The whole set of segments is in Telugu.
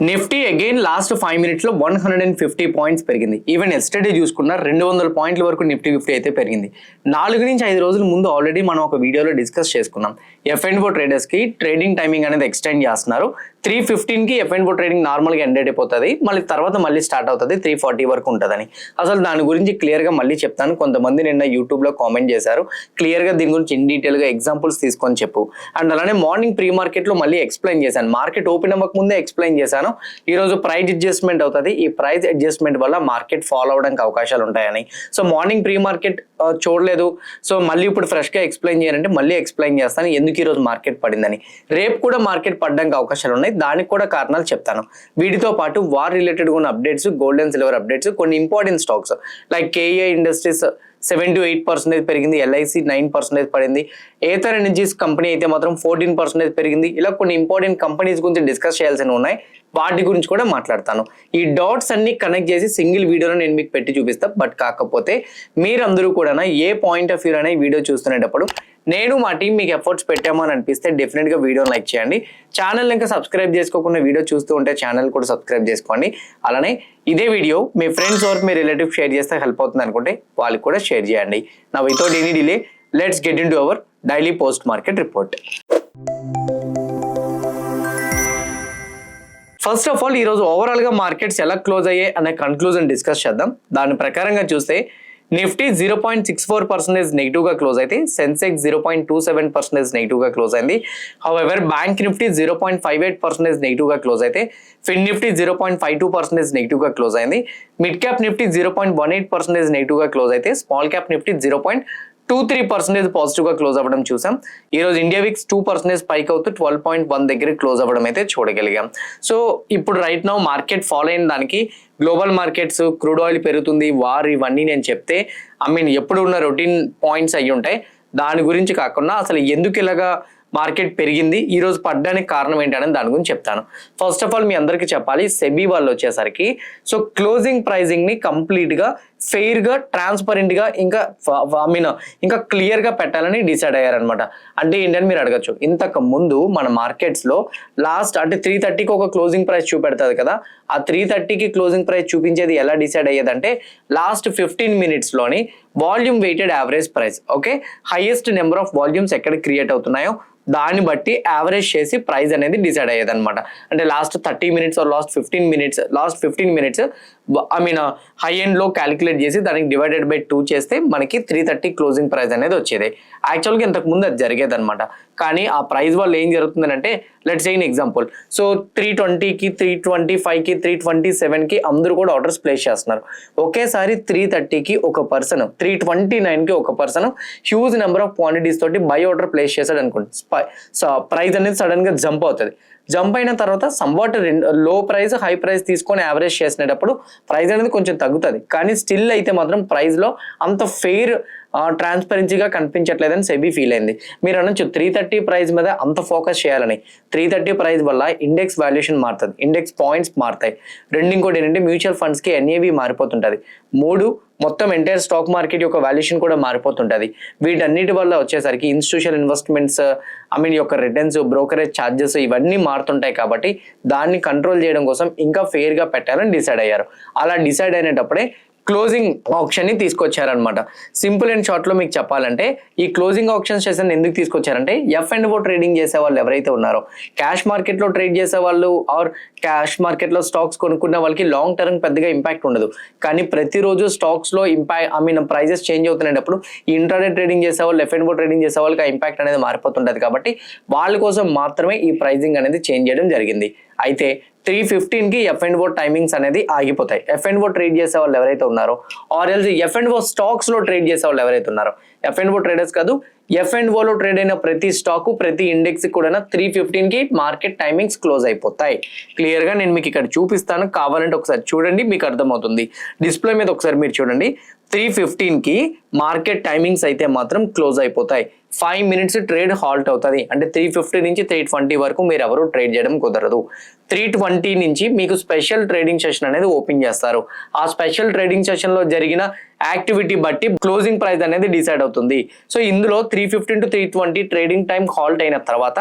నిఫ్టీ అగైన్ లాస్ట్ 5 minutes లో 150 పాయింట్స్ పెరిగింది. ఈవెన్ ఎస్టర్డే చూసుకున్న 200 పాయింట్ల వరకు నిఫ్టీ 50 అయితే పెరిగింది. 4 నుంచి 5 రోజుల ముందు ఆల్రెడీ మనం ఒక వీడియోలో డిస్కస్ చేసుకున్నాం. F&O ట్రేడర్స్ కి ట్రేడింగ్ టైమింగ్ అనేది ఎక్స్టెండ్ చేస్తున్నారు. 3:15 కి F&O ట్రేడింగ్ నార్మల్ గా ఎండ్ అయిపోతుంది, మళ్ళీ తర్వాత మళ్ళీ స్టార్ట్ అవుతుంది 3:40 వరకు ఉంటుందని. అసలు దాని గురించి క్లియర్ గా మళ్ళీ చెప్తాను. కొంతమంది నిన్న యూట్యూబ్ లో కామెంట్ చేశారు, క్లియర్ గా దీని గురించి ఇన్ డీటెయిల్ గా ఎగ్జాంపుల్స్ తీసుకొని చెప్పు. అండ్ అలానే మార్నింగ్ ప్రీ మార్కెట్ లో మళ్ళీ ఎక్స్ప్లెయిన్ చేశాను, మార్కెట్ ఓపెన్ అవ్వక ముందే ఎక్స్ప్లెయిన్ చేశాను. ఈ రోజు ప్రైస్ అడ్జస్ట్మెంట్ అవుతుంది, ఈ ప్రైస్ అడ్జస్ట్మెంట్ వల్ల మార్కెట్ ఫాలో అవడానికి అవకాశాలు ఉంటాయని. సో మార్నింగ్ ప్రీ మార్కెట్ చూడలేదు, సో మళ్ళీ ఇప్పుడు ఫ్రెష్ గా ఎక్స్ప్లెయిన్ చేయాలంటే మళ్ళీ ఎక్స్ప్లెయిన్ చేస్తాను ఎందుకు ఈ రోజు మార్కెట్ పడిందని. రేపు కూడా మార్కెట్ పడడానికి అవకాశాలు ఉన్నాయి, దానికి కూడా కారణాలు చెప్తాను. వీటితో పాటు వార్ రిలేటెడ్ ఉన్న updates, gold and silver updates, కొన్ని important stocks like KEI industries 7 to 8% పెరిగింది, LIC 9% పడింది, ఏథర్ ఎనర్జీస్ కంపెనీ అయితే మాత్రం 14% పెరిగింది. ఇలా కొన్ని ఇంపార్టెంట్ కంపెనీస్ గురించి డిస్కస్ చేయాల్సి ఉన్నాయి, వాటి గురించి కూడా మాట్లాడతాను. ఈ డాట్స్ అన్ని కనెక్ట్ చేసి సింగిల్ వీడియోలో నేను మీకు పెట్టి చూపిస్తాను. బట్ కాకపోతే మీరందరూ కూడా ఏ పాయింట్ ఆఫ్ వ్యూ అనే వీడియో చూస్తునేటప్పుడు నేను మా టీం మీకు ఎఫర్ట్స్ పెట్టామని అనిపిస్తే డెఫినెట్ గా వీడియోని లైక్ చేయండి. ఛానల్ ఇంకా సబ్స్క్రైబ్ చేసుకోకుండా వీడియో చూస్తూ ఉంటే ఛానల్ కూడా సబ్స్క్రైబ్ చేసుకోండి. అలానే ఇదే వీడియో మీ ఫ్రెండ్స్ ఆర్ మీ రిలేటివ్ షేర్ చేస్తే హెల్ప్ అవుతుంది అనుకుంటే వాళ్ళకి కూడా షేర్ చేయండి. నా without any delay let's get into our daily post market report. First of all ఈరోజు ఓవరాల్ గా మార్కెట్స్ ఎలా క్లోజ్ అయ్యాయి అనే కన్క్లూజన్ డిస్కస్ చేద్దాం. దాని ప్రకారంగా చూస్తే నిఫ్టీ 0.64% నెగిటివ్ గా క్లోజ్ అయితే, సెన్సెక్స్ 0.27% నెగిటివ్ గా క్లోజ్ అయింది. హౌఎవర్ బ్యాంక్ నిఫ్టీ 0.58% నెగిటివ్ గా క్లోజ్ అయితే, ఫిన్ నిఫ్టీ 0.52% నెగిటివ్ గా క్లోజ్ అయింది. మిడ్ క్యాప్ నిఫ్టీ 0.18% నెగిటివ్ గా క్లోజ్ అయితే, స్మాల్ క్యాప్ నిఫ్టీ 0.23% పాజిటివ్ గా క్లోజ్ అవ్వడం చూసాం. ఈ రోజు ఇండియా విక్స్ 2% పైక్ అవుతూ 12.1 దగ్గర క్లోజ్ అవ్వడం అయితే చూడగలిగాం. సో ఇప్పుడు రైట్ నౌ మార్కెట్ ఫాలో అయిన దానికి గ్లోబల్ మార్కెట్స్, క్రూడ్ ఆయిల్ పెరుగుతుంది, వార్, ఇవన్నీ నేను చెప్తే ఎప్పుడు ఉన్న రొటీన్ పాయింట్స్ అయ్యి ఉంటాయి. దాని గురించి కాకుండా అసలు ఎందుకు ఇలాగా మార్కెట్ పెరిగింది, ఈ రోజు పడ్డానికి కారణం ఏంటనేది దాని గురించి చెప్తాను. ఫస్ట్ ఆఫ్ ఆల్ మీ అందరికీ చెప్పాలి, సెబీ వాళ్ళు వచ్చేసరికి సో క్లోజింగ్ ప్రైజింగ్ ని కంప్లీట్ గా ఫెయిర్ గా, ట్రాన్స్పరెంట్ గా, ఇంకా క్లియర్ గా పెట్టాలని డిసైడ్ అయ్యారనమాట. అంటే ఏంటని మీరు అడగచ్చు, ఇంతకు ముందు మన మార్కెట్స్ లో లాస్ట్ అంటే 3:30కి ఒక క్లోజింగ్ ప్రైస్ చూపెడుతుంది కదా, ఆ 3:30కి క్లోజింగ్ ప్రైస్ చూపించేది ఎలా డిసైడ్ అయ్యేదంటే లాస్ట్ 15 minutes లోని volume weighted average price. Okay, highest number of volumes ఎక్కడ క్రియేట్ అవుతున్నాయో దాన్ని బట్టి యావరేజ్ చేసి ప్రైస్ అనేది డిసైడ్ అయ్యేది అనమాట. అంటే last 30 minutes last 15 minutes high end లో క్యాలిక్యులేట్ చేసి దానికి డివైడెడ్ బై 2 చేస్తే మనకి 3:30 క్లోజింగ్ ప్రైస్ అనేది వచ్చేది. యాక్చువల్గా ఇంతకు ముందు అది జరిగేది అనమాట. కానీ ఆ ప్రైస్ వల్ల ఏం జరుగుతుందంటే, లెట్స్ సే ఎగ్జాంపుల్, సో 320కి, 325కి, 327కి అందరూ కూడా ఆర్డర్స్ ప్లేస్ చేస్తున్నారు. ఒకేసారి 3:30కి ఒక పర్సన్, 329కి ఒక person huge number of quantities తోటి బై ఆర్డర్ ప్లేస్ చేశాడు అనుకోండి, ప్రైస్ అనేది సడన్ గా జంప్ అవుతుంది. జంప్ అయిన తర్వాత సంవాట్ లో ప్రైస్, హై ప్రైస్ తీసుకొని యావరేజ్ చేసినప్పుడు ప్రైస్ అనేది కొంచెం తగ్గుతుంది. కానీ స్టిల్ అయితే మాత్రం ప్రైస్ లో అంత ఫెయిర్, ట్రాన్స్పరెన్సీగా కనిపించట్లేదని సెబీ ఫీల్ అయింది. మీరు అనొచ్చు 3:30 ప్రైస్ మీద అంత ఫోకస్ చేయాలని. 3:30 ప్రైస్ వల్ల ఇండెక్స్ వాల్యుయేషన్ మారుతుంది, ఇండెక్స్ పాయింట్స్ మారుతాయి. ఇంకోటి ఏంటంటే మ్యూచువల్ ఫండ్స్ కి NAV మారిపోతుంటది. మొత్తం ఎంటైర్ స్టాక్ మార్కెట్ యొక్క వాల్యుయేషన్ కూడా మారిపోతుంటది. వీటన్నిటి వల్ల వచ్చేసరికి ఇన్స్టిట్యూషనల్ ఇన్వెస్ట్మెంట్స్, యొక్క రిటర్న్స్, బ్రోకరేజ్ ఛార్జెస్ ఇవన్నీ మారుతుంటాయి. కాబట్టి దాన్ని కంట్రోల్ చేయడం కోసం ఇంకా ఫెయిర్ గా పెట్టాలని డిసైడ్ అయ్యారు. అలా డిసైడ్ అయినప్పుడే క్లోజింగ్ ఆప్షన్ ని తీసుకొచ్చారనమాట. సింపుల్ అండ్ షార్ట్ లో మీకు చెప్పాలంటే, ఈ క్లోజింగ్ ఆప్షన్ సెషన్ ఎందుకు తీసుకొచ్చారంటే, F&O ట్రేడింగ్ చేసే వాళ్ళు ఎవరైతే ఉన్నారో, క్యాష్ మార్కెట్ లో ట్రేడ్ చేసే వాళ్ళు ఆర్ క్యాష్ మార్కెట్ లో స్టాక్స్ కొనుక్కున్న వాళ్ళకి లాంగ్ టర్మ్ పెద్దగా ఇంపాక్ట్ ఉండదు. కానీ ప్రతిరోజు స్టాక్స్ లో ప్రైజెస్ చేంజ్ అవుతున్నప్పుడు ఇంట్రాడే ట్రేడింగ్ చేసే వాళ్ళు, F&O ట్రేడింగ్ చేసే వాళ్ళకి ఆ ఇంపాక్ట్ అనేది మారిపోతుంటది. కాబట్టి వాళ్ళ కోసం మాత్రమే ఈ ప్రైజింగ్ అనేది చేంజ్ చేయడం జరిగింది. అయితే 3:15కి F&O టైమింగ్స్ అనేది ఆగిపోతాయి. F&O ట్రేడ్ చేసే వాళ్ళు ఎవరైతే ఉన్నారో, ఆర్ ఎల్స్ F&O స్టాక్స్ లో ట్రేడ్ చేసే వాళ్ళు ఎవరైతే ఉన్నారో, F&O ట్రేడర్స్ కాదు, F&O లో ట్రేడ్ అయిన ప్రతి స్టాక్, ప్రతి ఇండెక్స్ కూడా 3:15కి మార్కెట్ టైమింగ్స్ క్లోజ్ అయిపోతాయి. క్లియర్ గా నేను మీకు ఇక్కడ చూపిస్తాను, కావాలంటే ఒకసారి చూడండి, మీకు అర్థమవుతుంది. డిస్ప్లే మీద ఒకసారి మీరు చూడండి. 3:15కి మార్కెట్ టైమింగ్స్ అయితే మాత్రం క్లోజ్ అయిపోతాయి. 5 minutes ట్రేడ్ హాల్ట్ అవుతుంది. అంటే 3:50 నుంచి 3:20 వరకు మీరు ఎవరు ట్రేడ్ చేయడం కుదరదు. 3:20 నుంచి మీకు స్పెషల్ ట్రేడింగ్ సెషన్ అనేది ఓపెన్ చేస్తారు. ఆ స్పెషల్ ట్రేడింగ్ సెషన్ లో జరిగిన యాక్టివిటీ బట్టి క్లోజింగ్ ప్రైస్ అనేది డిసైడ్ అవుతుంది. సో ఇందులో 3:15 to 3:20 ట్రేడింగ్ టైం హాల్ట్ అయిన తర్వాత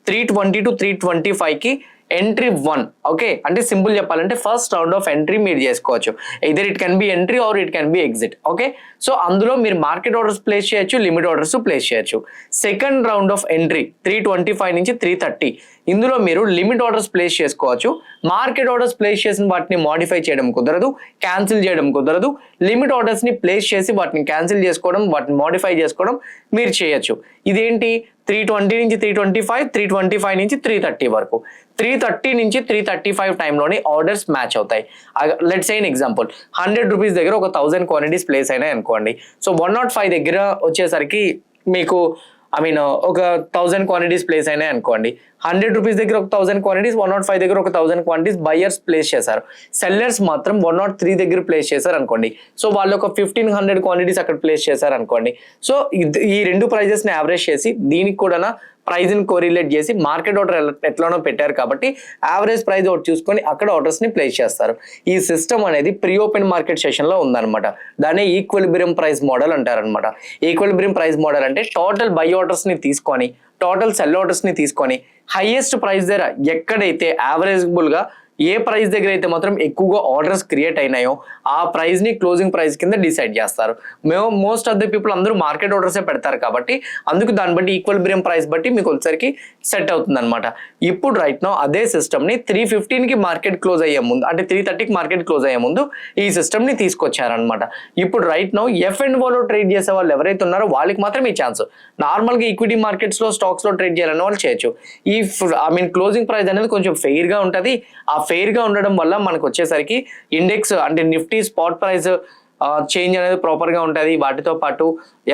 3:20 to 3:25కి ఎంట్రీ 1. ఓకే, అంటే సింపుల్ చెప్పాలంటే ఫస్ట్ రౌండ్ ఆఫ్ ఎంట్రీ మీరు చేసుకోవచ్చు. Either it can be entry or it can be exit. Okay, so అందులో మీరు మార్కెట్ ఆర్డర్స్ ప్లేస్ చేయొచ్చు, లిమిట్ ఆర్డర్స్ ప్లేస్ చేయొచ్చు. సెకండ్ రౌండ్ ఆఫ్ ఎంట్రీ 325 నుంచి 330, ఇందులో మీరు లిమిట్ ఆర్డర్స్ ప్లేస్ చేసుకోవచ్చు. మార్కెట్ ఆర్డర్స్ ప్లేస్ చేసిన వాటిని మాడిఫై చేయడం కుదరదు, క్యాన్సిల్ చేయడం కుదరదు. లిమిట్ ఆర్డర్స్ ని ప్లేస్ చేసి వాటిని క్యాన్సిల్ చేసుకోవడం, వాటిని మాడిఫై చేసుకోవడం మీరు చేయొచ్చు. ఇదేంటి 320 నుంచి 325, 325 నుంచి 330 వరకు. 330 నుంచి 335 టైంలోని ఆర్డర్స్ మ్యాచ్ అవుతాయి. లెట్స్ సే ఎగ్జాంపుల్ 100 రూపీస్ దగ్గర ఒక 1000 క్వాంటిటీస్ ప్లేస్ అయినాయి అనుకోండి. సో 105 దగ్గర వచ్చేసరికి మీకు ఒక 1000 క్వాంటిటీస్ ప్లేస్ అయినాయి అనుకోండి. 100 రూపీస్ దగ్గర ఒక 1000 క్వాంటిటీస్, 105 దగ్గర ఒక 1000 క్వాంటిటీస్ బయర్స్ ప్లేస్ చేశారు. సెల్లర్స్ మాత్రం 103 దగ్గర ప్లేస్ చేశారు అనుకోండి. సో వాళ్ళు ఒక 1500 క్వాంటిటీస్ అక్కడ ప్లేస్ చేశారు అనుకోండి. సో ఈ రెండు ప్రైజెస్ ని యావరేజ్ చేసి దీనికి కూడా ప్రైజ్ ని కోరిలేట్ చేసి మార్కెట్ ఆర్డర్ ఎట్లానో పెట్టారు కాబట్టి యావరేజ్ ప్రైస్ ఒకటి చూసుకొని అక్కడ ఆర్డర్స్ ని ప్లేస్ చేస్తారు. ఈ సిస్టమ్ అనేది ప్రీ ఓపెన్ మార్కెట్ సెషన్ లో ఉందన్నమాట. దాన్ని ఈక్విలిబ్రియం ప్రైస్ మోడల్ అంటారనమాట. ఈక్విలిబ్రియం ప్రైస్ మోడల్ అంటే టోటల్ బై ఆర్డర్స్ ని తీసుకొని టోటల్ సెల్ ఆర్డర్స్ ని తీసుకొని హైయెస్ట్ ప్రైస్ దగ్గర ఎక్కడైతే యావరేజబుల్ గా ఏ ప్రైస్ దగ్గర అయితే మాత్రం ఎక్కువగా ఆర్డర్స్ క్రియేట్ అయినాయో ఆ ప్రైస్ ని క్లోజింగ్ ప్రైస్ కింద డిసైడ్ చేస్తారు. మోస్ట్ ఆఫ్ ద పీపుల్ అందరూ మార్కెట్ ఆర్డర్సే పెడతారు కాబట్టి అందుకు దాన్ని బట్టి ఈక్విలిబ్రియం ప్రైస్ బట్టి మీకు వచ్చేసరికి సెట్ అవుతుంది అనమాట. ఇప్పుడు రైట్ నో అదే సిస్టమ్ ని 315 కి మార్కెట్ క్లోజ్ అయ్యే ముందు, అంటే 330కి మార్కెట్ క్లోజ్ అయ్యే ముందు ఈ సిస్టమ్ ని తీసుకొచ్చారనమాట. ఇప్పుడు రైట్ నో F&Oలో ట్రేడ్ చేసే వాళ్ళు ఎవరైతే ఉన్నారో వాళ్ళకి మాత్రం ఈ ఛాన్స్. నార్మల్ గా ఈక్విటీ మార్కెట్స్ లో స్టాక్స్ లో ట్రేడ్ చేయాలనే వాళ్ళు చేయొచ్చు. ఈ క్లోజింగ్ ప్రైస్ అనేది కొంచెం ఫెయిర్ గా ఉంటది. ఆ ఫెయిర్ గా ఉండడం వల్ల మనకు వచ్చేసరికి ఇండెక్స్ అంటే నిఫ్టీ స్పాట్ ప్రైస్ చేంజ్ అనేది ప్రాపర్ గా ఉంటుంది. వాటితో పాటు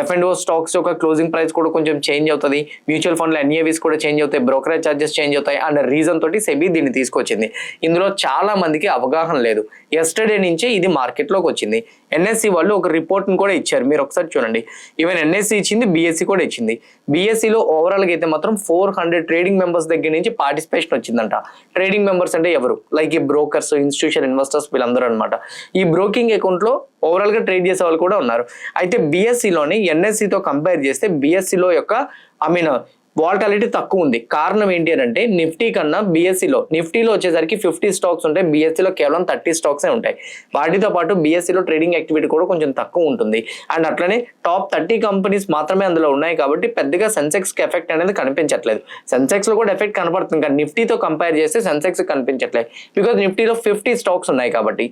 F&O స్టాక్స్ యొక్క క్లోజింగ్ ప్రైస్ కూడా కొంచెం చేంజ్ అవుతుంది. మ్యూచువల్ ఫండ్ల NAVs కూడా చేంజ్ అవుతాయి, బ్రోకరేజ్ ఛార్జెస్ చేంజ్ అవుతాయి అండ్ రీజన్ తోటి సెబీ దీన్ని తీసుకొచ్చింది. ఇందులో చాలా మందికి అవగాహన లేదు. ఎస్టర్డే నుంచే ఇది మార్కెట్ లోకి వచ్చింది. NSE వాళ్ళు ఒక రిపోర్ట్ ని కూడా ఇచ్చారు, మీరు ఒకసారి చూడండి. ఈవెన్ NSE ఇచ్చింది, BSE కూడా ఇచ్చింది. BSEలో ఓవరాల్ గా అయితే మాత్రం 400 ట్రేడింగ్ మెంబర్స్ దగ్గర నుంచి పార్టిసిపేషన్ వచ్చిందంట. ట్రేడింగ్ మెంబర్స్ అంటే ఎవరు? లైక్ ఈ బ్రోకర్స్, ఇన్స్టిట్యూషన్ ఇన్వెస్టర్స్ వీళ్ళందరూ అనమాట. ఈ బ్రోకింగ్ అకౌంట్ లో ఓవరాల్ గా ట్రేడ్ చేసే వాళ్ళు కూడా ఉన్నారు. అయితే BSEలోని NSEతో కంపేర్ చేస్తే BSEలో యొక్క వాలటాలిటీ తక్కువ ఉంది. కారణం ఏంటి అని అంటే నిఫ్టీ కన్నా నిఫ్టీలో వచ్చేసరికి 50 స్టాక్స్ ఉంటాయి, BSEలో కేవలం 30 స్టాక్స్ ఉంటాయి. వాటితో పాటు BSEలో ట్రేడింగ్ యాక్టివిటీ కూడా కొంచెం తక్కువ ఉంటుంది. అండ్ అట్లనే టాప్ 30 కంపెనీస్ మాత్రమే అందులో ఉన్నాయి కాబట్టి పెద్దగా సెన్సెక్స్ కి ఎఫెక్ట్ అనేది కనిపించట్లేదు. సెన్సెక్స్ లో కూడా ఎఫెక్ట్ కనపడుతుంది కానీ నిఫ్టీతో కంపేర్ చేస్తే సెన్సెక్స్ కనిపించట్లేదు. బికాజ్ నిఫ్టీలో 50 స్టాక్స్ ఉన్నాయి కాబట్టి.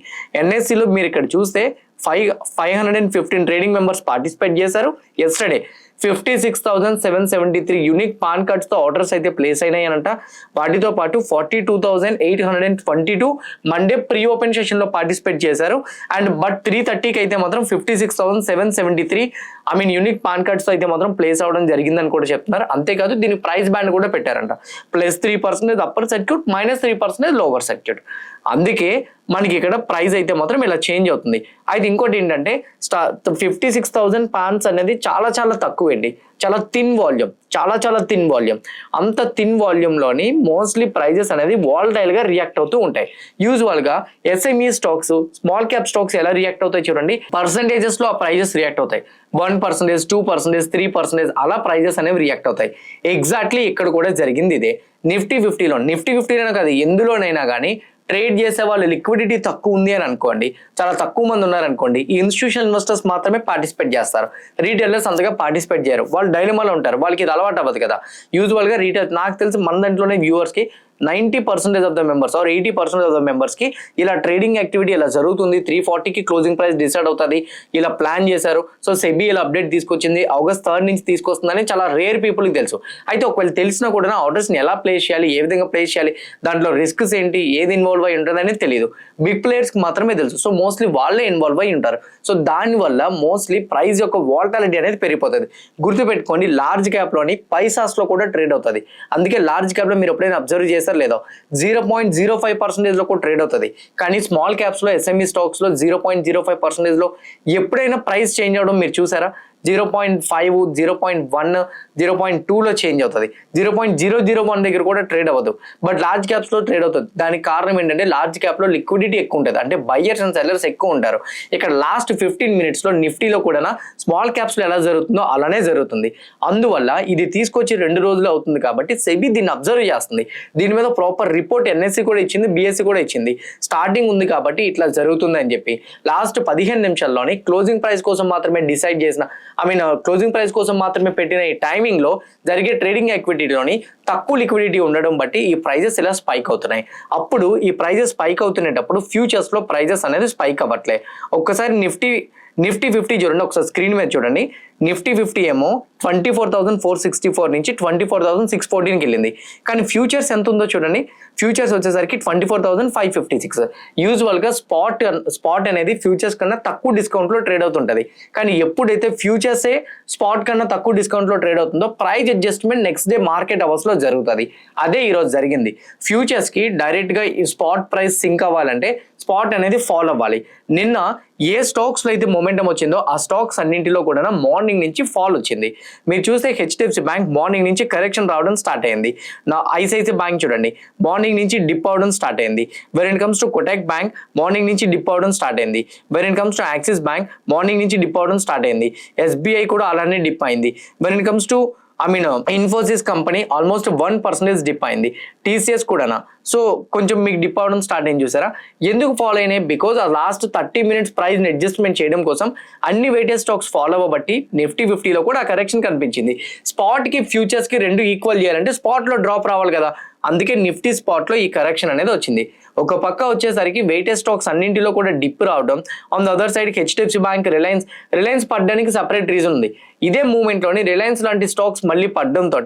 NSEలో మీరు ఇక్కడ చూస్తే 515 ట్రేడింగ్ మెంబర్స్ పార్టిసిపేట్ చేశారు. ఎస్టర్డే 56,773 యూనిక్ పాన్ కార్డ్స్ తో ఆర్డర్స్ అయితే ప్లేస్ అయినాయనంట. వాటితో పాటు 42,822 మండే ప్రీ ఓపెన్ సెషన్ లో పార్టిసిపేట్ చేశారు. అండ్ బట్ 330కి అయితే మాత్రం 56,773 యూనిక్ పాన్ కార్డ్స్ తో అయితే మాత్రం ప్లేస్ అవడం జరిగిందని కూడా చెప్తున్నారు. అంతేకాదు దీని ప్రైస్ బ్యాండ్ కూడా పెట్టారంట. +3% అప్పర్ సర్క్యూట్, -3% లోవర్ సర్క్యూట్. అందుకే మనకి ఇక్కడ ప్రైస్ అయితే మాత్రం ఇలా చేంజ్ అవుతుంది. అయితే ఇంకోటి ఏంటంటే 56,000 పాన్స్ అనేది చాలా తక్కువ అండి. చాలా థిన్ వాల్యూమ్. అంత థిన్ వాల్యూమ్లోని మోస్ట్లీ ప్రైజెస్ అనేది వాలటైల్ గా రియాక్ట్ అవుతూ ఉంటాయి. యూజువల్ గా SME stocks, small cap stocks ఎలా రియాక్ట్ అవుతాయి చూడండి. పర్సంటేజెస్ లో ఆ ప్రైజెస్ రియాక్ట్ అవుతాయి. 1%, 2%, 3% అలా ప్రైజెస్ అనేవి రియాక్ట్ అవుతాయి. ఎగ్జాక్ట్లీ ఇక్కడ కూడా జరిగింది ఇదే. నిఫ్టీ 50లోనే కాదు ఎందులోనైనా కానీ ట్రేడ్ చేసే వాళ్ళు లిక్విడిటీ తక్కువ ఉంది అని అనుకోండి, చాలా తక్కువ మంది ఉన్నారనుకోండి, ఈ ఇన్స్టిట్యూషనల్ ఇన్వెస్టర్స్ మాత్రమే పార్టిసిపేట్ చేస్తారు. రీటైలర్స్ అంతగా పార్టిసిపేట్ చేయరు. వాళ్ళు డైలమాలో ఉంటారు, వాళ్ళకి ఇది అలవాటు అవ్వదు కదా. యూజువల్ గా రీటైల్ నాకు తెలిసి మన దాంట్లోనే వ్యూవర్స్ కి 90% of the members or 80% of the members కి ఇలా ట్రేడింగ్ యాక్టివిటీ ఇలా జరుగుతుంది. 340కి క్లోజింగ్ ప్రైస్ డిసైడ్ అవుతుంది, ఇలా ప్లాన్ చేశారు. సో సెబీ ఇలా అప్డేట్ తీసుకొచ్చింది, August 3rd నుంచి తీసుకొస్తుందని చాలా రేర్ పీపుల్కి తెలుసు. అయితే ఒకవేళ తెలిసినా కూడా ఆర్డర్స్ని ఎలా ప్లేస్ చేయాలి, ఏ విధంగా ప్లేస్ చేయాలి, దాంట్లో రిస్క్స్ ఏంటి, ఏది ఇన్వాల్వ్ అయి ఉంటుంది అనేది తెలియదు. బిగ్ ప్లేయర్స్కి మాత్రమే తెలుసు. సో మోస్ట్లీ వాళ్ళే ఇన్వాల్వ్ అయి ఉంటారు. సో దానివల్ల మోస్ట్లీ ప్రైస్ యొక్క వాలటాలిటీ అనేది పెరిగిపోతుంది. గుర్తుపెట్టుకోండి, లార్జ్ క్యాప్లోని పైసాస్లో కూడా ట్రేడ్ అవుతుంది. అందుకే లార్జ్ క్యాప్లో మీరు ఎప్పుడైనా అబ్జర్వ్ చేశారు లేదో 0.05% లో కూడా ట్రేడ్ అవుతుంది. కానీ స్మాల్ క్యాప్స్ లో, SME స్టాక్స్ లో 0.05% లో ఎప్పుడైనా ప్రైస్ చేంజ్ అవడం మీరు చూసారా? 0.5, 0.1, 0.2లో చేంజ్ అవుతుంది. 0.001 దగ్గర కూడా ట్రేడ్ అవ్వదు. బట్ లార్జ్ క్యాప్స్ లో ట్రేడ్ అవుతుంది. దానికి కారణం ఏంటంటే లార్జ్ క్యాప్ లో లిక్విడిటీ ఎక్కువ ఉంటుంది, అంటే బయ్యర్స్ అండ్ సెల్లర్స్ ఎక్కువ ఉంటారు. ఇక్కడ లాస్ట్ 15 minutes లో నిఫ్టీలో కూడా స్మాల్ క్యాప్స్ లో ఎలా జరుగుతుందో అలానే జరుగుతుంది. అందువల్ల ఇది తీసుకొచ్చి 2 రోజులు అవుతుంది కాబట్టి సెబీ దీన్ని అబ్జర్వ్ చేస్తుంది. దీని మీద ప్రాపర్ రిపోర్ట్ ఎన్ఎస్సి కూడా ఇచ్చింది, బిఎస్సి కూడా ఇచ్చింది. స్టార్టింగ్ ఉంది కాబట్టి ఇట్లా జరుగుతుంది అని చెప్పి లాస్ట్ 15 నిమిషాల్లోనే క్లోజింగ్ ప్రైస్ కోసం మాత్రమే డిసైడ్ చేసిన క్లోజింగ్ ప్రైస్ కోసం మాత్రమే పెట్టిన ఈ టైమింగ్ లో జరిగే ట్రేడింగ్ యాక్టివిటీలోని తక్కువ లిక్విడిటీ ఉండడం బట్టి ఈ ప్రైజెస్ ఇలా స్పైక్ అవుతున్నాయి. అప్పుడు ఈ ప్రైజెస్ స్పైక్ అవుతున్నప్పుడు ఫ్యూచర్స్ లో ప్రైజెస్ అనేది స్పైక్ అవ్వట్లే. ఒక్కసారి నిఫ్టీ 50 చూడండి, ఒకసారి స్క్రీన్ మీద చూడండి. నిఫ్టీ 50 ఏమో 24,464 నుంచి 24,614కి వెళ్ళింది. కానీ ఫ్యూచర్స్ ఎంత ఉందో చూడండి. ఫ్యూచర్స్ వచ్చేసరికి 24,556. యూజువల్ గా స్పాట్ అనేది ఫ్యూచర్స్ కన్నా తక్కువ డిస్కౌంట్ లో ట్రేడ్ అవుతుంటది. కానీ ఎప్పుడైతే ఫ్యూచర్సే స్పాట్ కన్నా తక్కువ డిస్కౌంట్ లో ట్రేడ్ అవుతుందో price adjustment next day market hours లో జరుగుతుంది. అదే ఈ రోజు జరిగింది. ఫ్యూచర్స్ కి డైరెక్ట్ గా ఈ స్పాట్ ప్రైస్ సింక్ అవ్వాలంటే స్పాట్ అనేది ఫాలో అవ్వాలి. నిన్న ఏ స్టాక్స్ లో అయితే మొమెంటం వచ్చిందో ఆ స్టాక్స్ అన్నింటిలో కూడా మార్నింగ్ నుంచి ఫాల్ వచ్చింది. మీరు చూస్తే హెచ్డిఎఫ్సి బ్యాంక్ మార్నింగ్ నుంచి కరెక్షన్ రావడం స్టార్ట్ అయింది. నా ఐసిఐసిఐ బ్యాంక్ చూడండి మార్నింగ్ నుంచి డిప్ అవడం స్టార్ట్ అయింది. Where it comes to Kotak bank morning నుంచి డిప్ అవడం స్టార్ట్ అయింది. Where it comes to axis bank morning నుంచి డిప్ అవడం స్టార్ట్ అయింది. ఎస్బీఐ కూడా అలానే డిప్ అయింది. Where it comes to Infosys company almost 1% dip అయింది. టీసీఎస్ కూడానా. సో కొంచెం మీకు డిప్ అవడం స్టార్ట్ అయింది చూసారా. ఎందుకు ఫాలో అయినాయి? బికాజ్ ఆ లాస్ట్ 30 minutes ప్రైస్ అడ్జస్ట్మెంట్ చేయడం కోసం అన్ని వెయిటెడ్ స్టాక్స్ ఫాలో అవ్వబట్టి నిఫ్టీ 50లో కూడా ఆ కరెక్షన్ కనిపించింది. స్పాట్ కి ఫ్యూచర్స్ కి రెండు ఈక్వల్ చేయాలంటే స్పాట్ లో డ్రాప్ రావాలి కదా. అందుకే నిఫ్టీ స్పాట్ లో ఈ కరెక్షన్ అనేది వచ్చింది. ఒక పక్క వచ్చేసరికి వెయిటెడ్ స్టాక్స్ అన్నింటిలో కూడా డిప్ రావడం, on the other side HDFC bank, Reliance పడ్డానికి సపరేట్ రీజన్ ఉంది. ఇదే మూవ్మెంట్ లోని రిలయన్స్ లాంటి స్టాక్స్ మళ్ళీ పడ్డంతో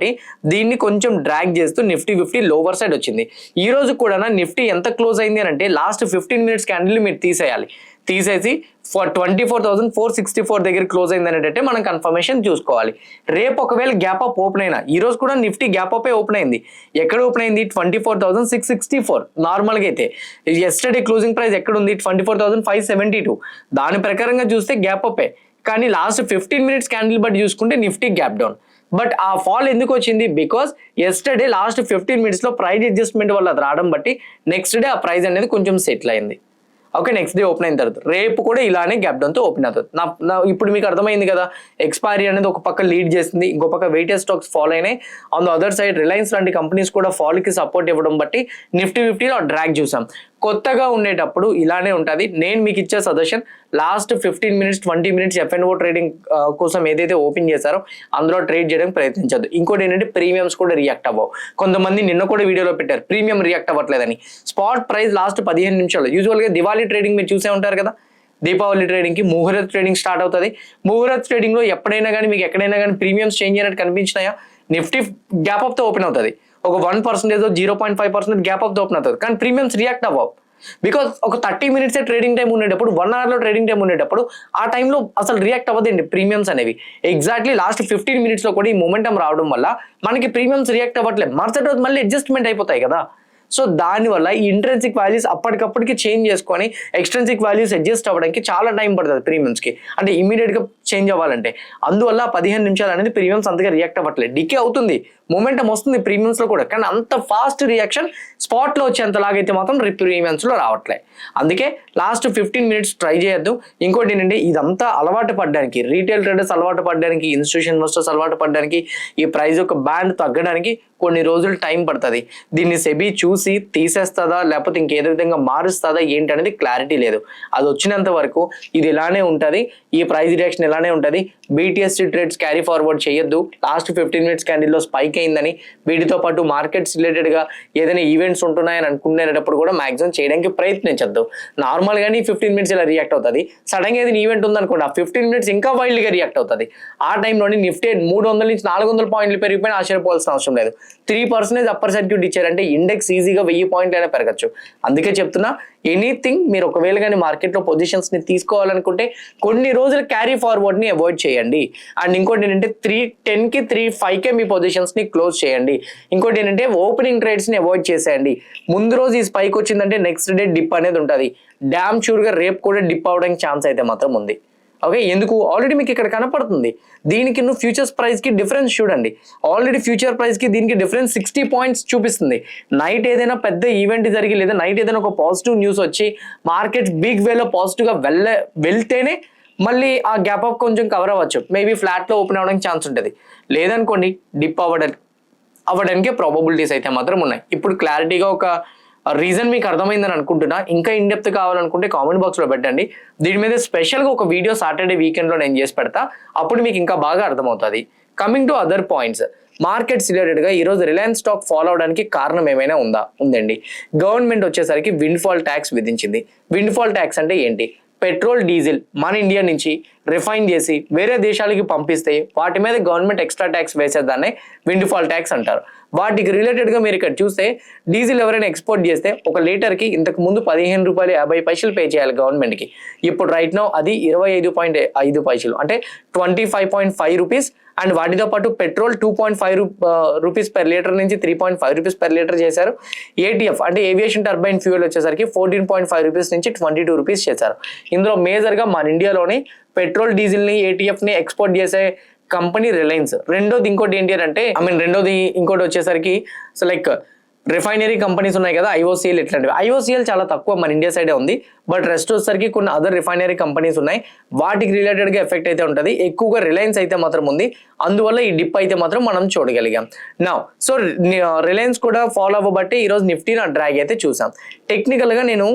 దీన్ని కొంచెం డ్రాగ్ చేస్తూ నిఫ్టీ 50 లోవర్ సైడ్ వచ్చింది. ఈ రోజు కూడా నిఫ్టీ ఎంత క్లోజ్ అయింది అని అంటే లాస్ట్ 15 minutes క్యాండిల్ మీరు తీసేసి 24,464 దగ్గర క్లోజ్ అయింది అనేటట్టే మనం కన్ఫర్మేషన్ చూసుకోవాలి. రేపు ఒకవేళ గ్యాప్ అప్ ఓపెన్ అయినా, ఈ రోజు కూడా నిఫ్టీ గ్యాప్ అప్ ఓపెన్ అయింది. ఎక్కడ ఓపెన్ అయింది? 24,664 నార్మల్గా అయితే. ఎస్టర్డే క్లోజింగ్ ప్రైస్ ఎక్కడ ఉంది? 24,572. దాని ప్రకారంగా చూస్తే గ్యాప్ అప్. కానీ లాస్ట్ 15 minutes క్యాండిల్ బట్టి చూసుకుంటే నిఫ్టీ గ్యాప్ డౌన్. బట్ ఆ ఫాల్ ఎందుకు వచ్చింది? బికాస్ ఎస్టర్డే లాస్ట్ 15 minutes లో ప్రైస్ అడ్జస్ట్మెంట్ వల్ల అది రావడం బట్టి నెక్స్ట్ డే ఆ ప్రైస్ అనేది కొంచెం సెటిల్ అయింది. ఓకే, నెక్స్ట్ డే ఓపెన్ అయిన తర్వాత రేపు కూడా ఇలానే గ్యాప్ డౌన్ తో ఓపెన్ అవుతుంది. ఇప్పుడు మీకు అర్థమైంది కదా, ఎక్స్పైరీ అనేది ఒక పక్క లీడ్ చేస్తుంది, ఇంకో పక్క వెయిటెడ్ స్టాక్స్ ఫాలో అయినాయి. On the other side Reliance లాంటి కంపెనీస్ కూడా ఫాల్ కి సపోర్ట్ ఇవ్వడం బట్టి నిఫ్టీ 50లో డ్రాగ్ చూసాం. కొత్తగా ఉండేటప్పుడు ఇలానే ఉంటుంది. నేను మీకు ఇచ్చే suggestion last 15 minutes 20 minutes F&O trading కోసం ఏదైతే ఓపెన్ చేశారో అందులో ట్రేడ్ చేయడానికి ప్రయత్నించద్దు. ఇంకోటి ఏంటంటే ప్రీమియమ్స్ కూడా రియాక్ట్ అవ్వవు. కొంతమంది నిన్న కూడా వీడియోలో పెట్టారు ప్రీమియం రియాక్ట్ అవ్వట్లేదని. స్పాట్ ప్రైస్ లాస్ట్ 15 నిమిషాలు యూజువల్గా దివాళీ ట్రేడింగ్ మీరు చూసే ఉంటారు కదా, దీపావళి ట్రేడింగ్ కి ముహూర్త్ ట్రేడింగ్ స్టార్ట్ అవుతుంది. ముహూర్త్ ట్రేడింగ్ లో ఎప్పుడైనా కానీ మీకు ఎక్కడైనా కానీ ప్రీమియమ్స్ చేంజ్ అయినట్టు కనిపించినాయా? నిఫ్టీ గ్యాప్ అప్ తో ఓపెన్ అవుతుంది. ఒక 1% 0.5% గ్యాప్ అప్ తో ఓపెన్ అవుతుంది. కానీ ప్రీమియమ్స్ రియాక్ట్ అవ్వవు. బికాస్ ఒక 30 minutes ట్రేడింగ్ టైం ఉండేటప్పుడు 1 hour లో ట్రేడింగ్ టైం ఉండేటప్పుడు ఆ టైంలో అసలు రియాక్ట్ అవ్వదండి ప్రీమియమ్స్ అనేవి. ఎగ్జాక్ట్లీ లాస్ట్ 15 minutes లో కూడా ఈ మూమెంటం రావడం వల్ల మనకి ప్రీమియమ్స్ రియాక్ట్ అవ్వట్లేదు. మరుసటి రోజు మళ్ళీ అడ్జస్ట్మెంట్ అయిపోతాయి కదా. సో దానివల్ల ఈ ఇంట్రెన్సిక్ వాల్యూస్ అప్పటికప్పటికి చేంజ్ చేసుకొని ఎక్స్ట్రెన్సిక్ వాల్యూస్ అడ్జస్ట్ అవ్వడానికి చాలా టైం పడుతుంది ప్రీమియమ్స్కి, అంటే ఇమీడియట్గా చేంజ్ అవ్వాలంటే. అందువల్ల 15 నిమిషాలు అనేది ప్రీమియమ్స్ అంతగా రియాక్ట్ అవ్వట్లేదు. డికే అవుతుంది, మూమెంటం వస్తుంది ప్రీమియమ్స్ లో కూడా, కానీ అంత ఫాస్ట్ రియాక్షన్ స్పాట్ లో వచ్చేంతలాగైతే మాత్రం ప్రీమియమ్స్ లో రావట్లే. అందుకే లాస్ట్ 15 minutes ట్రై చేయొద్దు. ఇంకోటి ఏంటంటే ఇదంతా అలవాటు పడడానికి, రీటైల్ ట్రేడర్స్ అలవాటు పడడానికి, ఇన్స్టిట్యూషన్ ఇన్వెస్టర్స్ అలవాటు పడడానికి, ఈ ప్రైస్ యొక్క బ్యాండ్ తగ్గడానికి కొన్ని రోజులు టైం పడుతుంది. దీన్ని సెబీ చూసి తీసేస్తుందా లేకపోతే ఇంకేదో విధంగా మారుస్తుందా ఏంటి అనేది క్లారిటీ లేదు. అది వచ్చినంత వరకు ఇది ఇలానే ఉంటుంది, ఈ ప్రైస్ రియాక్షన్ ఇలానే ఉంటుంది. బీటీఎస్సీ ట్రేడ్స్ క్యారీ ఫార్వర్డ్ చేయొద్దు. లాస్ట్ 15 minutes క్యాండిల్లో స్పైక్ అయిందని వీటితో పాటు మార్కెట్స్ రిలేటెడ్ గా ఏదైనా ఈవెంట్స్ ఉంటున్నాయని అనుకునేటప్పుడు కూడా మాక్సిమం చేయడానికి ప్రయత్నించద్దు. నార్మల్ గానీ 15 minutes ఇలా రియాక్ట్ అవుతుంది. సడన్ గా ఏదైనా ఈవెంట్ ఉందనుకోండి, ఆ 15 minutes ఇంకా వైల్డ్ గా రియాక్ట్ అవుతుంది. ఆ టైంలోని నిఫ్టీ 300 నుంచి 400 పాయింట్లు పెరిగిపోయినా ఆశ్చర్యపోవాల్సిన అవసరం లేదు. 3% అప్పర్ సర్క్యూట్ ఇచ్చారంటే ఇండెక్స్ ఈజీగా 1000 పాయింట్లు అయినా పెరగచ్చు. అందుకే చెప్తున్నా, ఎనీథింగ్ మీరు ఒకవేళ కానీ మార్కెట్లో పొజిషన్స్ ని తీసుకోవాలనుకుంటే కొన్ని రోజులు క్యారీ ఫార్వర్డ్ ని అవాయిడ్ చేయండి. అండ్ ఇంకోటి ఏంటంటే 310 కి 3.5 మీ పొజిషన్స్ ని క్లోజ్ చేయండి. ఇంకోటి ఏంటంటే ఓపెనింగ్ ట్రేడ్స్ ని అవాయిడ్ చేసేయండి. ముందు రోజు ఈ స్పైక్ వచ్చిందంటే నెక్స్ట్ డే డిప్ అనేది ఉంటుంది. డ్యామ్ షూర్ గా రేపు కూడా డిప్ అవడానికి ఛాన్స్ అయితే మాత్రం ఉంది. ఓకే, ఎందుకు ఆల్రెడీ మీకు ఇక్కడ కనపడుతుంది. దీనికి నువ్వు ఫ్యూచర్స్ ప్రైస్ కి డిఫరెన్స్ చూడండి. ఆల్రెడీ ఫ్యూచర్ ప్రైస్ కి దీనికి డిఫరెన్స్ 60 పాయింట్స్ చూపిస్తుంది. నైట్ ఏదైనా పెద్ద ఈవెంట్ జరిగి లేదా నైట్ ఏదైనా ఒక పాజిటివ్ న్యూస్ వచ్చి మార్కెట్ బిగ్ వేలో పాజిటివ్ గా వెళ్తేనే మళ్ళీ ఆ గ్యాప్ అప్ కొంచెం కవర్ అవ్వచ్చు. మేబీ ఫ్లాట్ లో ఓపెన్ అవ్వడానికి ఛాన్స్ ఉంటుంది. లేదనుకోండి డిప్ అవ్వడానికి ప్రాబబిలిటీస్ అయితే మాత్రం ఉన్నాయి. ఇప్పుడు క్లారిటీగా ఒక రీజన్ మీకు అర్థమైందని అనుకుంటున్నా. ఇంకా ఇన్ డెప్త్ కావాలనుకుంటే కామెంట్ బాక్స్ లో పెట్టండి. దీని మీద స్పెషల్ గా ఒక వీడియో సాటర్డే వీకెండ్ లో నేను చేసి పెడతా. అప్పుడు మీకు ఇంకా బాగా అర్థమవుతుంది. Coming to other points, markets related గా ఈ రోజు రిలయన్స్ స్టాక్ ఫాలో అవడానికి కారణం ఏమైనా ఉందండి. గవర్నమెంట్ వచ్చేసరికి విండ్ఫాల్ ట్యాక్స్ విధించింది. విండ్ఫాల్ ట్యాక్స్ అంటే ఏంటి? పెట్రోల్ డీజిల్ మన ఇండియా నుంచి రిఫైన్ చేసి వేరే దేశాలకి పంపిస్తే వాటి మీద గవర్నమెంట్ ఎక్స్ట్రా ట్యాక్స్ వేసేదాన్ని విండ్ఫాల్ ట్యాక్స్ అంటారు. వాటికి రిలేటెడ్ గా మీరు ఇక్కడ చూస్తే డీజిల్ ఎవరైనా ఎక్స్పోర్ట్ చేస్తే ఒక లీటర్ కి ఇంతకు ముందు ₹15.50 పే చేయాలి గవర్నమెంట్ కి. ఇప్పుడు రైట్ నౌ అది 25.5 అంటే 25.5 రూపీస్. అండ్ వాటితో పాటు పెట్రోల్ 2.5 రూపీస్ పర్ లీటర్ నుంచి 3.5 రూపీస్ పర్ లీటర్ చేశారు. ఏటీఎఫ్ అంటే ఏవియేషన్ టర్బైన్ ఫ్యూయల్ వచ్చేసరికి 14.5 రూపీస్ నుంచి 22 రూపీస్ చేశారు. ఇందులో మేజర్ గా మన ఇండియాలోని పెట్రోల్ డీజిల్ ని ఏటీఎఫ్ ని ఎక్స్పోర్ట్ చేసే కంపెనీ రిలయన్స్. రెండోది ఇంకోటి ఏంటి అంటే ఇంకోటి వచ్చేసరికి సో లైక్ రిఫైనరీ కంపెనీస్ ఉన్నాయి కదా, ఐఓసీఎల్ ఇట్లాంటివి. ఐఓసీఎల్ చాలా తక్కువ మన ఇండియా సైడే ఉంది. బట్ రెస్ట్ వచ్చేసరికి కొన్ని అదర్ రిఫైనరీ కంపెనీస్ ఉన్నాయి, వాటికి రిలేటెడ్ గా ఎఫెక్ట్ అయితే ఉంటుంది. ఎక్కువగా రిలయన్స్ అయితే మాత్రం ఉంది. అందువల్ల ఈ డిప్ అయితే మాత్రం మనం చూడగలిగాం. నా సో రిలయన్స్ కూడా ఫాలో అవ్వబట్టి ఈ రోజు నిఫ్టీ నా డ్రాగ్ అయితే చూసాం. టెక్నికల్ గా నేను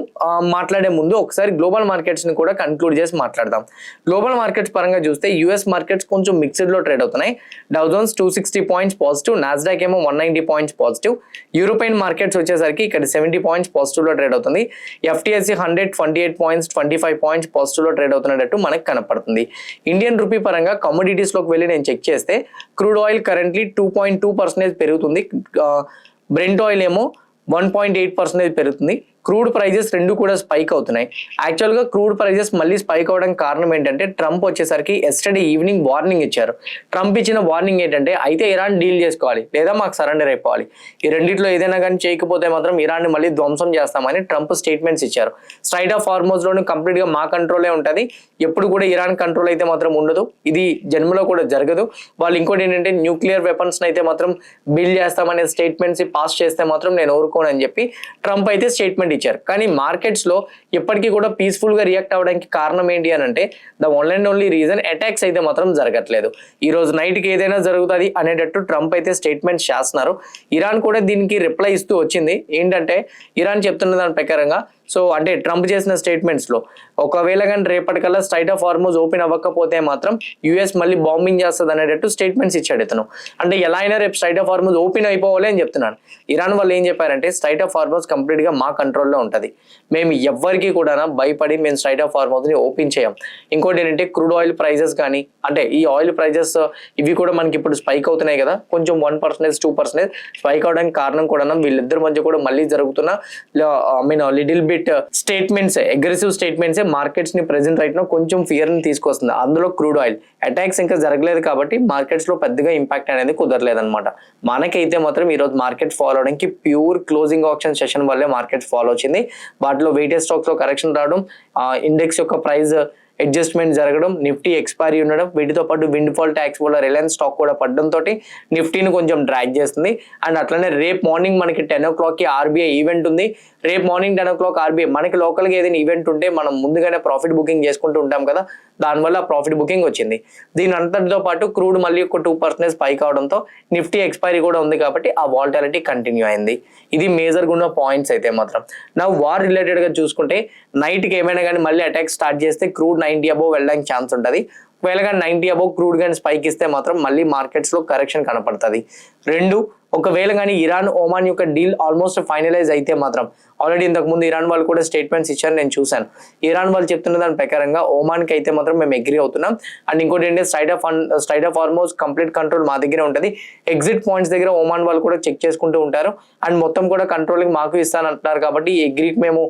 మాట్లాడే ముందు ఒకసారి గ్లోబల్ మార్కెట్స్ ని కూడా కన్క్లూడ్ చేసి మాట్లాడదాం. గ్లోబల్ మార్కెట్స్ పరంగా చూస్తే యూఎస్ మార్కెట్స్ కొంచెం మిక్స్డ్ లో ట్రేడ్ అవుతున్నాయి. Dow Jones 260 points positive, Nasdaq ఏమో 190 పాయింట్స్ పాజిటివ్. యూరోపియన్ మార్కెట్స్ వచ్చేసరికి ఇక్కడ 70 పాయింట్స్ పాజిటివ్ లో ట్రేడ్ అవుతుంది. ఎఫ్టీఎస్సీ 128 పాయింట్స్ 25 పాయింట్స్ పాజిటివ్ లో ట్రేడ్ అవుతున్నట్టు మనకు కనపడుతుంది. ఇండియన్ రూపీ పరంగా కమోడిటీస్ లోకి వెళ్ళి నేను చెక్ చేస్తే క్రూడ్ ఆయిల్ కరెంట్లీ 2.2% పెరుగుతుంది. బ్రెంట్ ఆయిల్ ఏమో 1.8% పెరుగుతుంది. క్రూడ్ ప్రైజెస్ రెండు కూడా స్పైక్ అవుతున్నాయి. యాక్చువల్గా క్రూడ్ ప్రైజెస్ మళ్ళీ స్పైక్ అవడానికి కారణం ఏంటంటే ట్రంప్ వచ్చేసరికి ఎస్టర్డే ఈవినింగ్ వార్నింగ్ ఇచ్చారు. ట్రంప్ ఇచ్చిన వార్నింగ్ ఏంటంటే అయితే ఇరాన్ డీల్ చేసుకోవాలి లేదా మాకు సరెండర్ అయిపోవాలి. ఈ రెండిట్లో ఏదైనా కానీ చేయకపోతే మాత్రం ఇరాన్ని మళ్ళీ ధ్వంసం చేస్తామని ట్రంప్ స్టేట్మెంట్స్ ఇచ్చారు. స్ట్రైట్ ఆఫ్ హార్మోజ్ లోని కంప్లీట్ గా మా కంట్రోలే ఉంటుంది. ఎప్పుడు కూడా ఇరాన్ కంట్రోల్ అయితే మాత్రం ఉండదు. ఇది జన్మలో కూడా జరగదు. వాళ్ళు ఇంకోటి ఏంటంటే న్యూక్లియర్ వెపన్స్ అయితే మాత్రం బిల్డ్ చేస్తామనే స్టేట్మెంట్స్ పాస్ చేస్తే మాత్రం నేను ఊరుకోనని చెప్పి ట్రంప్ అయితే స్టేట్మెంట్ ఇచ్చారు. కానీ మార్కెట్స్ లో ఎప్పటికీ కూడా పీస్ఫుల్ గా రియాక్ట్ అవ్వడానికి కారణం ఏంటి అని అంటే ద ఓన్లీ రీజన్ అటాక్స్ అయితే మాత్రం జరగట్లేదు. ఈ రోజు నైట్ కి ఏదైనా జరుగుతుంది అనేటట్టు ట్రంప్ అయితే స్టేట్మెంట్ చేస్తున్నారు. ఇరాన్ కూడా దీనికి రిప్లై ఇస్తూ వచ్చింది. ఏంటంటే ఇరాన్ చెప్తున్న దాని ప్రకారంగా సో అంటే ట్రంప్ చేసిన స్టేట్మెంట్స్ లో ఒకవేళ కానీ రేపటికల్లా స్ట్రైట్ ఆఫ్ హార్మోజ్ ఓపెన్ అవ్వకపోతే మాత్రం యుఎస్ మళ్ళీ బాంబింగ్ చేస్తుంది అనేటట్టు స్టేట్మెంట్స్ ఇచ్చాడు ఇతను. అంటే ఎలా అయినా రేపు స్ట్రైట్ ఆఫ్ హార్మోజ్ ఓపెన్ అయిపోవాలి అని చెప్తున్నాను. ఇరాన్ వాళ్ళు ఏం చెప్పారంటే స్ట్రైట్ ఆఫ్ హార్మోజ్ కంప్లీట్ గా మా కంట్రోల్లో ఉంటుంది. మేము ఎవ్వరికి కూడా భయపడి మేము స్ట్రైట్ ఆఫ్ హార్మోజ్ ని ఓపెన్ చేయం. ఇంకోటి ఏంటంటే క్రూడ్ ఆయిల్ ప్రైజెస్ కానీ అంటే ఈ ఆయిల్ ప్రైజెస్ ఇవి కూడా మనకి ఇప్పుడు స్పైక్ అవుతున్నాయి కదా, కొంచెం 1% 2% స్పైక్ అవడానికి కారణం కూడా వీళ్ళిద్దరి మధ్య కూడా మళ్ళీ జరుగుతున్న little bit statements, aggressive statements markets ని ప్రెసెంట్ రైట్ నో కొంచెం ఫియర్ ని తీసుకొస్తుంది. అందులో క్రూడ్ ఆయిల్ అటాక్స్ ఇంకా జరగలేదు కాబట్టి మార్కెట్స్ లో పెద్దగా ఇంపాక్ట్ అనేది కుదరలేదు అనమాట. మనకైతే మాత్రం ఈ రోజు మార్కెట్ ఫాలో అవడానికి ప్యూర్ క్లోజింగ్ ఆప్షన్ సెషన్ వల్లే మార్కెట్ ఫాలో వచ్చింది. వాటిలో వెయిటెడ్ స్టాక్స్ లో కరెక్షన్ రావడం, ఇండెక్స్ యొక్క ప్రైస్ అడ్జస్ట్మెంట్ జరగడం, నిఫ్టీ ఎక్స్పైరీ ఉండడం, వీటితో పాటు విండ్ ఫాల్ ట్యాక్స్ వల్ల రిలయన్స్ స్టాక్ కూడా పడడంతో నిఫ్టీని కొంచెం డ్రాగ్ చేస్తుంది. అండ్ అట్లనే రేపు మార్నింగ్ మనకి 10 o'clock ఆర్బీఐ ఈవెంట్ ఉంది. రేపు మార్నింగ్ 10 o'clock ఆర్బీఐ మనకి లోకల్గా ఏదైనా ఈవెంట్ ఉంటే మనం ముందుగానే ప్రాఫిట్ బుకింగ్ చేసుకుంటూ ఉంటాం కదా, దానివల్ల ప్రాఫిట్ బుకింగ్ వచ్చింది. దీని అంతటితో పాటు క్రూడ్ మళ్ళీ ఒక 2% స్పైక్ అవడంతో నిఫ్టీ ఎక్స్పైరీ కూడా ఉంది కాబట్టి ఆ వాల్టాలిటీ కంటిన్యూ అయింది. ఇది మేజర్గా ఉన్న పాయింట్స్ అయితే మాత్రం. నా వార్ రిలేటెడ్ గా చూసుకుంటే నైట్కి ఏమైనా కానీ మళ్ళీ అటాక్ స్టార్ట్ చేస్తే క్రూడ్ 90 అబోవ్ వెళ్ళడానికి ఛాన్స్ ఉంటుంది. ఒకవేళ కానీ 90 అబోవ్ క్రూడ్ కానీ స్పైక్ ఇస్తే మాత్రం మళ్ళీ మార్కెట్స్ లో కరెక్షన్ కనపడుతుంది. ఒకవేళ కానీ ఇరాన్ ఒమాన్ యొక్క డీల్ ఆల్మోస్ట్ ఫైనలైజ్ అయితే మాత్రం ఆల్రెడీ ఇంతకు ముందు ఇరాన్ వాళ్ళు కూడా స్టేట్మెంట్స్ ఇచ్చారు, నేను చూశాను. ఇరాన్ వాళ్ళు చెప్తున్న దాని ప్రకారంగా ఒమాన్ కి అయితే మాత్రం మేము అగ్రీ అవుతున్నాం. అండ్ ఇంకోటి ఏంటంటే straight of Hormuz complete control మా దగ్గర ఉంటుంది. ఎగ్జిట్ పాయింట్స్ దగ్గర ఒమాన్ వాళ్ళు కూడా చెక్ చేసుకుంటూ ఉంటారు. అండ్ మొత్తం కూడా కంట్రోలింగ్ మాకు ఇస్తానంటున్నారు కాబట్టి ఈ అగ్రీకి మేము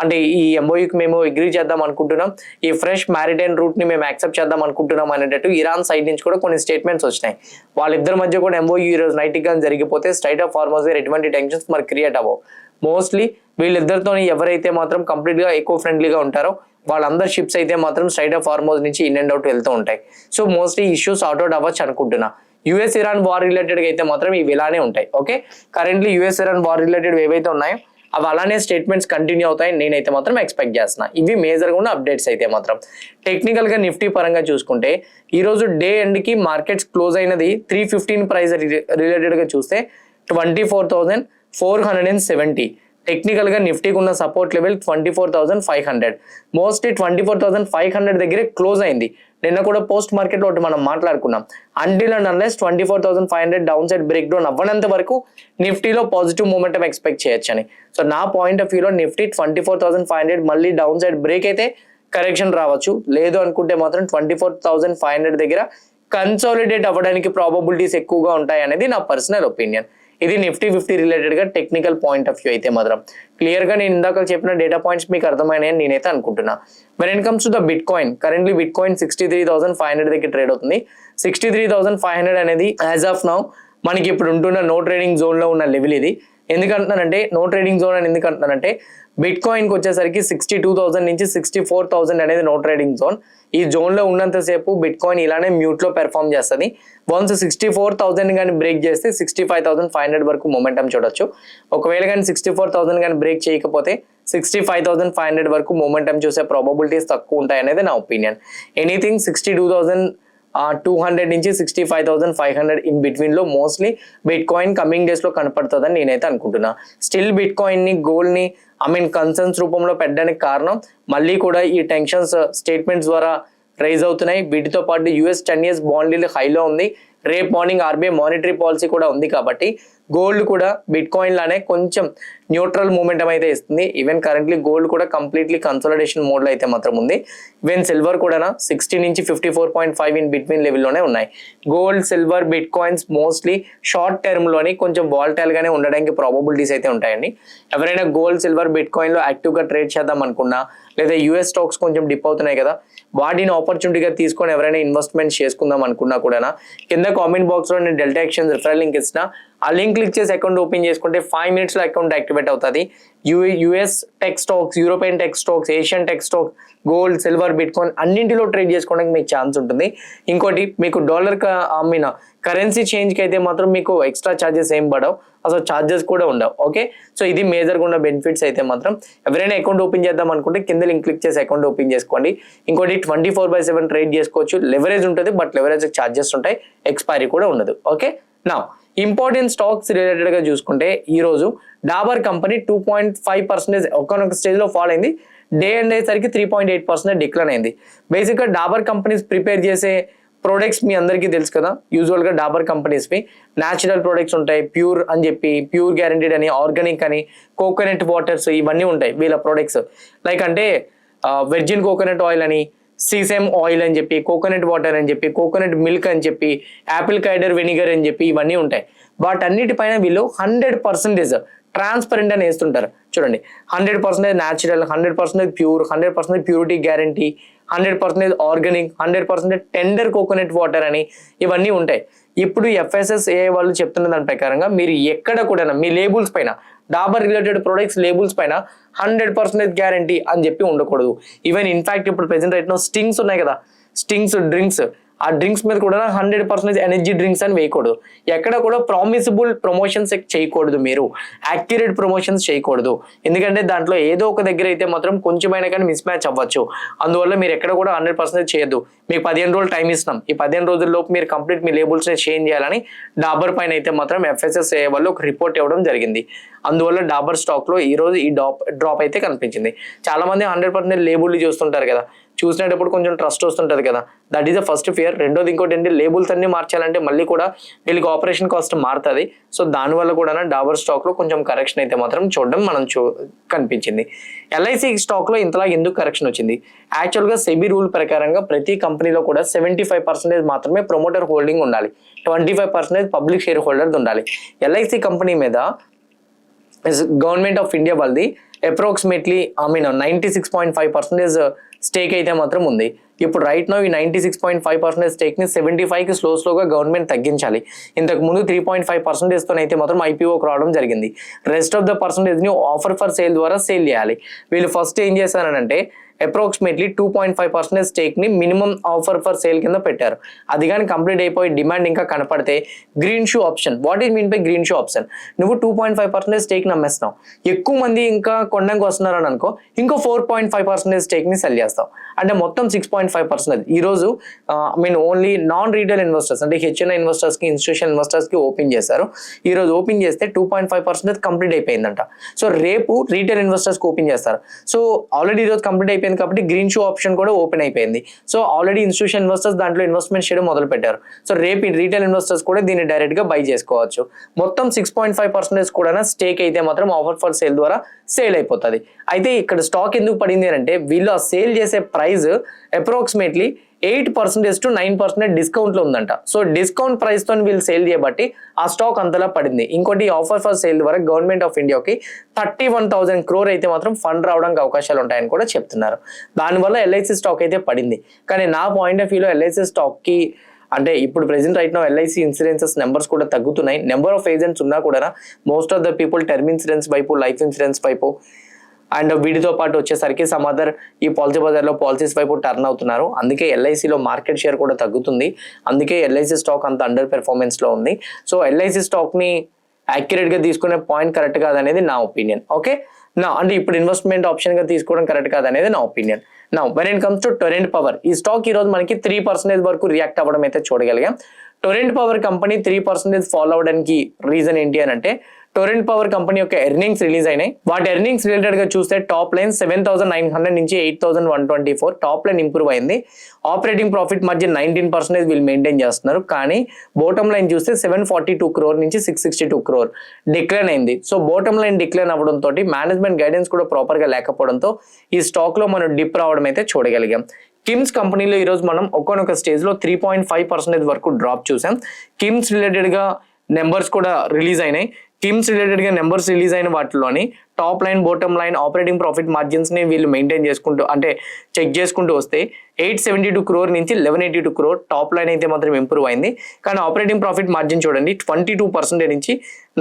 అంటే ఈ ఎంఓయూకి మేము అగ్రీ చేద్దాం అనుకుంటున్నాం. ఈ ఫ్రెష్ మ్యారిటైన్ రూట్ ని మేము యాక్సెప్ట్ చేద్దాం అనుకుంటున్నాం అనేటట్టు ఇరాన్ సైడ్ నుంచి కూడా కొన్ని స్టేట్మెంట్స్ వచ్చినాయి. వాళ్ళిద్దరి మధ్య కూడా ఎంఓయూ ఈ రోజు నైట్ గా జరిగిపోతే స్ట్రైట్ ఆఫ్ హార్మోజ్ ఎటువంటి టెన్షన్స్ మరి క్రియేట్ అవ్వవు. మోస్ట్లీ వీళ్ళిద్దరితో ఎవరైతే మాత్రం కంప్లీట్ గా ఎక్కువ ఫ్రెండ్లీగా ఉంటారో వాళ్ళందరు షిప్స్ అయితే మాత్రం స్ట్రైట్ ఆఫ్ హార్మోజ్ నుంచి ఇన్ అండ్ అవుట్ వెళ్తూ ఉంటాయి. So mostly issues sort out అవ్వచ్చు అనుకుంటున్నా. యుఎస్ ఇరాన్ వార్ రిలేటెడ్ అయితే మాత్రం ఇవి ఇలానే ఉంటాయి. Okay, currently US Iran war related ఏవైతే ఉన్నాయో అవి అలానే స్టేట్మెంట్స్ కంటిన్యూ అవుతాయని నేనైతే మాత్రం ఎక్స్పెక్ట్ చేస్తున్నా. ఇవి మేజర్గా ఉన్న అప్డేట్స్ అయితే మాత్రం. టెక్నికల్గా నిఫ్టీ పరంగా చూసుకుంటే ఈరోజు డే ఎండ్కి మార్కెట్స్ క్లోజ్ అయినది 315 ప్రైస్ రిలేటెడ్గా చూస్తే 24,470. టెక్నికల్గా నిఫ్టీకి ఉన్న సపోర్ట్ లెవెల్ 24,500. మోస్ట్లీ 24,500 దగ్గరే క్లోజ్ అయింది. నిన్న కూడా పోస్ట్ మార్కెట్ ఒకటి మనం మాట్లాడుకున్నాం. Until and unless 24,500 down side break down అవ్వనంత వరకు నిఫ్టీలో పాజిటివ్ మూమెంటం ఎక్స్పెక్ట్ చేయొచ్చని. సో నా పాయింట్ ఆఫ్ వ్యూలో నిఫ్టీ 24,500 మళ్ళీ డౌన్ సైడ్ బ్రేక్ అయితే కరెక్షన్ రావచ్చు. లేదు అనుకుంటే మాత్రం 24,500 దగ్గర కన్సాలిడేట్ అవ్వడానికి ప్రాబబిలిటీస్ ఎక్కువగా ఉంటాయి అనేది నా పర్సనల్ ఒపీనియన్. ఇది నిఫ్టీ 50 రిలేటెడ్గా టెక్నికల్ పాయింట్ ఆఫ్ వ్యూ అయితే మాత్రం క్లియర్గా నేను ఇందాక చెప్పిన డేటా పాయింట్స్ మీకు అర్థమైనాయని నేనైతే అనుకుంటున్నా. When it comes to the bit coin, currently bit coin 63,500 దగ్గర ట్రేడ్ అవుతుంది. 63,500 అనేది యాజ్ ఆఫ్ నౌ మనకి ఇప్పుడు ఉంటున్న నో ట్రేడింగ్ జోన్లో ఉన్న లెవెల్ ఇది. ఎందుకంటున్నానంటే నో ట్రేడింగ్ జోన్ అని ఎందుకంటున్నానంటే బిట్ కాయిన్కి వచ్చేసరికి 62,000 నుంచి 64,000 అనేది నో ట్రేడింగ్ జోన్. ఈ జోన్లో ఉన్నంతసేపు బిట్ కాయిన్ ఇలానే మ్యూట్లో పెర్ఫామ్ చేస్తుంది. వన్స్ 64,000 కానీ బ్రేక్ చేస్తే 65,500 వరకు మొమెంటం చూడొచ్చు. ఒకవేళ కానీ 64,000 కానీ బ్రేక్ చేయకపోతే 65,500 వరకు మొమెంటం చూసే ప్రాబబిలిటీస్ తక్కువ ఉంటాయి అనేది నా ఒపీనియన్. ఎనీథింగ్ 62,200 నుంచి 65,500 ఇన్ బిట్వీన్ లో mostly bit coin coming days లో కనపడుతుందని నేనైతే అనుకుంటున్నా. స్టిల్ బిట్ కాయిన్ ని గోల్డ్ ని కన్సర్న్స్ రూపంలో పెట్టడానికి కారణం మళ్ళీ కూడా ఈ టెన్షన్స్ స్టేట్మెంట్స్ ద్వారా రైజ్ అవుతున్నాయి. వీటితో పాటు US 10 years బాండ్ yield హైలో ఉంది. రేపు మార్నింగ్ RBI మానిటరీ పాలసీ కూడా ఉంది కాబట్టి గోల్డ్ కూడా బిట్ కాయిన్ లానే కొంచెం న్యూట్రల్ మూమెంటం అయితే ఇస్తుంది. ఈవెన్ కరెంట్లీ గోల్డ్ కూడా కంప్లీట్లీ కన్సాలిడేషన్ మోడ్ లో అయితే మాత్రం ఉంది. ఈవెన్ సిల్వర్ కూడా 60 నుంచి 54.5 ఇన్ బిట్వీన్ లెవెల్లోనే ఉన్నాయి. Gold, silver, bit coins mostly short term లోని కొంచెం వాలటైల్ గానే ఉండడానికి ప్రాబబిలిటీస్ అయితే ఉంటాయండి. ఎవరైనా గోల్డ్, సిల్వర్, బిట్ కాయిన్ లో యాక్టివ్ గా ట్రేడ్ చేద్దాం అనుకున్నా, లేదా US స్టాక్స్ కొంచెం డిప్ అవుతున్నాయి కదా, వాటిని ఆపర్చునిటీగా తీసుకొని ఎవరైనా ఇన్వెస్ట్మెంట్ చేసుకుందాం అనుకున్నా కూడా కింద కామెంట్ బాక్స్ లో నేను డెల్టా ఎక్స్చేంజ్ రిఫరల్ లింక్ ఇచ్చిన. ఆ లింక్ క్లిక్ చేసి అకౌంట్ ఓపెన్ చేసుకుంటే 5 minutes లో అకౌంట్ యాక్టివేట్ అవుతుంది. US tech stocks, European tech stocks, Asian tech stocks, gold, silver, bit coin అన్నింటిలో ట్రేడ్ చేసుకోవడానికి మీకు ఛాన్స్ ఉంటుంది. ఇంకోటి మీకు డాలర్ కరెన్సీ చేంజ్కి అయితే మాత్రం మీకు ఎక్స్ట్రా ఛార్జెస్ ఏం పడవు, అసలు ఛార్జెస్ కూడా ఉండవు. ఓకే, సో ఇది మేజర్గా ఉన్న బెనిఫిట్స్ అయితే మాత్రం. ఎవరైనా అకౌంట్ ఓపెన్ చేద్దాం అనుకుంటే కింద లింక్ క్లిక్ చేసి అకౌంట్ ఓపెన్ చేసుకోండి. ఇంకోటి 24/7 ట్రేడ్ చేసుకోవచ్చు. లెవరేజ్ ఉంటుంది, బట్ లెవరేజ్ ఛార్జెస్ ఉంటాయి, ఎక్స్పైరీ కూడా ఉండదు. ఓకే, నా ఇంపార్టెంట్ స్టాక్స్ రిలేటెడ్ గా చూసుకుంటే ఈ రోజు డాబర్ కంపెనీ 2.5% ఒకనొక స్టేజ్ లో ఫాల్ అయింది. డే అండ్ అయ్యేసరికి 3.8% డిక్లైన్ అయింది. బేసిక్ గా డాబర్ కంపెనీస్ ప్రిపేర్ చేసే ప్రొడక్ట్స్ మీ అందరికీ తెలుసు కదా. యూజువల్ గా డాబర్ కంపెనీస్వి న్యాచురల్ ప్రొడక్ట్స్ ఉంటాయి, ప్యూర్ అని చెప్పి, ప్యూర్ గ్యారంటీడ్ అని, ఆర్గానిక్ అని, కోకోనట్ వాటర్స్ ఇవన్నీ ఉంటాయి వీళ్ళ ప్రొడక్ట్స్. లైక్ అంటే వెర్జిన్ కోకోనట్ ఆయిల్ అని, సీసెమ్ ఆయిల్ అని చెప్పి, కోకోనట్ వాటర్ అని చెప్పి, కోకోనట్ మిల్క్ అని చెప్పి, యాపిల్ కైడర్ వెనిగర్ అని చెప్పి ఇవన్నీ ఉంటాయి. వాటన్నిటిపైన వీళ్ళు 100% ట్రాన్స్పరెంట్ అని వేస్తుంటారు. చూడండి, 100% natural, 100% pure, 100% purity guarantee, 100% organic, 100% tender coconut water అని ఇవన్నీ ఉంటాయి. ఇప్పుడు FSSAI వాళ్ళు చెప్తున్న దాని ప్రకారంగా మీరు ఎక్కడ కూడా మీ లేబుల్స్ పైన డాబర్ రిలేటెడ్ ప్రొడక్ట్స్ లేబుల్స్ పైన 100% గ్యారంటీ అని చెప్పి ఉండకూడదు. ఈవెన్ ఇన్ఫాక్ట్ ఇప్పుడు ప్రెసెంట్ రైట్ నో స్టింగ్స్ ఉన్నాయి కదా, స్టింగ్స్ డ్రింక్స్, ఆ డ్రింక్స్ మీద కూడా 100% ఎనర్జీ డ్రింక్స్ అని వేయకూడదు. ఎక్కడ కూడా ప్రామిసిబుల్ ప్రమోషన్స్ చేయకూడదు, మీరు యాక్యురేట్ ప్రమోషన్స్ చేయకూడదు. ఎందుకంటే దాంట్లో ఏదో ఒక దగ్గర అయితే మాత్రం కొంచెమైనా కానీ మిస్ మ్యాచ్ అవ్వచ్చు. అందువల్ల మీరు ఎక్కడ కూడా 100% చేయొద్దు. మీకు 15 రోజులు టైం ఇస్తున్నాం. ఈ 15 రోజుల్లోపు మీరు కంప్లీట్ మీ లేబుల్స్ చేంజ్ చేయాలని డాబర్ పైన అయితే మాత్రం FSSAI వాళ్ళు ఒక రిపోర్ట్ ఇవ్వడం జరిగింది. అందువల్ల డాబర్ స్టాక్ లో ఈ రోజు ఈ డ్రాప్ అయితే కనిపించింది. చాలా మంది 100% లేబుల్ చూస్తుంటారు కదా, చూసినప్పుడు కొంచెం ట్రస్ట్ వస్తుంటది కదా, that is the first fear. రెండోది ఇంకోటి ఏంటి, లేబుల్స్ అన్ని మార్చాలంటే మళ్ళీ కూడా వీళ్ళకి ఆపరేషన్ కాస్ట్ మారుతుంది. సో దానివల్ల కూడా డాబర్ స్టాక్ లో కొంచెం కరెక్షన్ అయితే మాత్రం చూడడం కనిపించింది. LIC స్టాక్ లో ఇంతలా ఎందుకు కరెక్షన్ వచ్చింది? యాక్చువల్ గా సెబీ రూల్ ప్రకారంగా ప్రతి కంపెనీలో కూడా 75% మాత్రమే ప్రమోటర్ హోల్డింగ్ ఉండాలి, 25% పబ్లిక్ షేర్ హోల్డర్ ఉండాలి. LIC కంపెనీ మీద గవర్నమెంట్ ఆఫ్ ఇండియా వాళ్ళది అప్రాక్సిమేట్లీ 96.5% స్టేక్ అయితే మాత్రం ఉంది. ఇప్పుడు రైట్ నో ఈ 96.5% స్టేక్ ని 75కి స్లోగా గవర్నమెంట్ తగ్గించాలి. ఇంతకు ముందు 3.5% తో అయితే మాత్రం IPOకి రావడం జరిగింది. రెస్ట్ ఆఫ్ ద పర్సంటేజ్ ని ఆఫర్ ఫర్ సేల్ ద్వారా సేల్ చేయాలి. వీళ్ళు ఫస్ట్ ఏం చేశారనంటే అప్రాక్సిమేట్లీ 2.5% స్టేక్ ని మినిమం ఆఫర్ ఫర్ సేల్ కింద పెట్టారు. అది కానీ కంప్లీట్ అయిపోయి డిమాండ్ ఇంకా కనపడితే green shoe option. What is mean by green shoe option? నువ్వు 2.5% స్టేక్ నమ్మేస్తావు, ఎక్కువ మంది ఇంకా కొనడానికి వస్తున్నారని అనుకో, ఇంకో 4.5% స్టేక్ ని సెల్ చేస్తావు, అంటే మొత్తం 6.5%. ఈ రోజు ఓన్లీ నాన్ రీటైల్ ఇన్వెస్టర్స్ అంటే హెచ్ఎన్ఐ ఇన్వెస్టర్స్ కి, ఇన్స్టిట్యూషనల్ ఇన్వెస్టర్స్ కి ఓపెన్ చేశారు. ఈ రోజు ఓపెన్ చేస్తే 2.5% కంప్లీట్ అయిపోయిందంట. సో రేపు రీటైల్ ఇన్వెస్టర్స్ కి ఓపెన్ చేస్తారు. సో ఆల్రెడీ ఈరోజు కంప్లీట్ అయిపోయింది కాబట్టి గ్రీన్ షూ ఆప్షన్ కూడా ఓపెన్ అయిపోయింది. సో ఆల్రెడీ ఇన్స్టిట్యూషన్ ఇన్వెస్టర్స్ దాంట్లో ఇన్వెస్ట్మెంట్ చేయడం మొదలు పెట్టారు. సో రేపు రీటైల్ ఇన్వెస్టర్స్ కూడా దీన్ని డైరెక్ట్ గా బై చేసుకోవచ్చు. మొత్తం 6.5% కూడా స్టేక్ అయితే మాత్రం ఆఫర్ ఫర్ సేల్ ద్వారా సేల్ అయిపోతుంది. అయితే ఇక్కడ స్టాక్ ఎందుకు పడింది అంటే వీళ్ళు ఆ సేల్ చేసే ప్రైస్ అప్రాక్సిమేట్లీ 8% to 9% డిస్కౌంట్ లో ఉందంట. సో డిస్కౌంట్ ప్రైస్ తో వీళ్ళు సేల్ చేయబట్టి ఆ స్టాక్ అంతలా పడింది. ఇంకోటి ఆఫర్ ఫర్ సేల్ ద్వారా గవర్నమెంట్ ఆఫ్ ఇండియాకి 31,000 crore అయితే మాత్రం ఫండ్ రావడానికి అవకాశాలు ఉంటాయని కూడా చెప్తున్నారు. దానివల్ల ఎల్ఐసి స్టాక్ అయితే పడింది. కానీ నా పాయింట్ ఆఫ్ వ్యూలో ఎల్ఐసి స్టాక్ కి అంటే ఇప్పుడు present right now LIC insurances numbers కూడా తగ్గుతున్నాయి. నెంబర్ ఆఫ్ ఏజెంట్స్ ఉన్నా కూడా most of the people term insurance వైపు, లైఫ్ ఇన్సూరెన్స్ వైపు అండ్ వీటితో పాటు వచ్చేసరికి సమ్ అదర్ ఈ పాలసీ బజార్లో పాలసీస్ వైపు టర్న్ అవుతున్నారు. అందుకే ఎల్ఐసిలో మార్కెట్ షేర్ కూడా తగ్గుతుంది. అందుకే ఎల్ఐసి స్టాక్ అంత అండర్ పెర్ఫార్మెన్స్ లో ఉంది. సో ఎల్ఐసి స్టాక్ ని యాక్యురేట్ గా తీసుకునే పాయింట్ కరెక్ట్ కాదనేది నా ఒపీనియన్. ఓకే నా అంటే ఇప్పుడు ఇన్వెస్ట్మెంట్ ఆప్షన్ గా తీసుకోవడం కరెక్ట్ కాదనేది నా ఒపీనియన్. నా when it comes to Torrent power, ఈ స్టాక్ ఈ రోజు మనకి 3% వరకు రియాక్ట్ అవ్వడం అయితే చూడగలిగాం. టొరెంట్ పవర్ కంపెనీ 3% ఫాలో అవడానికి రీజన్ ఏంటి అని అంటే టొరెంట్ పవర్ కంపెనీ యొక్క ఎర్నింగ్స్ రిలీజ్ అయినాయి. వాటి ఎర్నింగ్స్ రిలేటెడ్ గా చూస్తే టాప్ లైన్ 7,900 నుంచి 8,124 టాప్ లైన్ ఇంప్రూవ్ అయింది. ఆపరేటింగ్ ప్రాఫిట్ మార్జిన్ 19% వీళ్ళు మెయింటైన్ చేస్తున్నారు. కానీ బోటమ్ లైన్ చూస్తే 742 crore నుంచి 662 crore డిక్లైన్ అయింది. సో బోటమ్ లైన్ డిక్లైన్ అవ్వడంతో మేనేజ్మెంట్ గైడెన్స్ కూడా ప్రాపర్ గా లేకపోవడంతో ఈ స్టాక్ లో మనం డిప్ రావడం అయితే చూడగలిగాం. కిమ్స్ కంపెనీలో ఈరోజు మనం ఒక్కొక్క స్టేజ్ లో 3.5% వరకు డ్రాప్ చూసాం. కిమ్స్ రిలేటెడ్ గా నెంబర్స్ కూడా రిలీజ్ అయినాయి. కిమ్స్ రిలేటెడ్ గా నెంబర్స్ రిలీజ్ అయిన వాటిలోని top line, bottom line, operating profit margins ని వీళ్ళు మెయింటైన్ చేసుకుంటూ అంటే చెక్ చేసుకుంటూ వస్తే 872 crore నుంచి 1182 crore టాప్ లైన్ అయితే మాత్రం ఇంప్రూవ్ అయింది. కానీ ఆపరేటింగ్ ప్రాఫిట్ మార్జిన్ చూడండి 22% నుంచి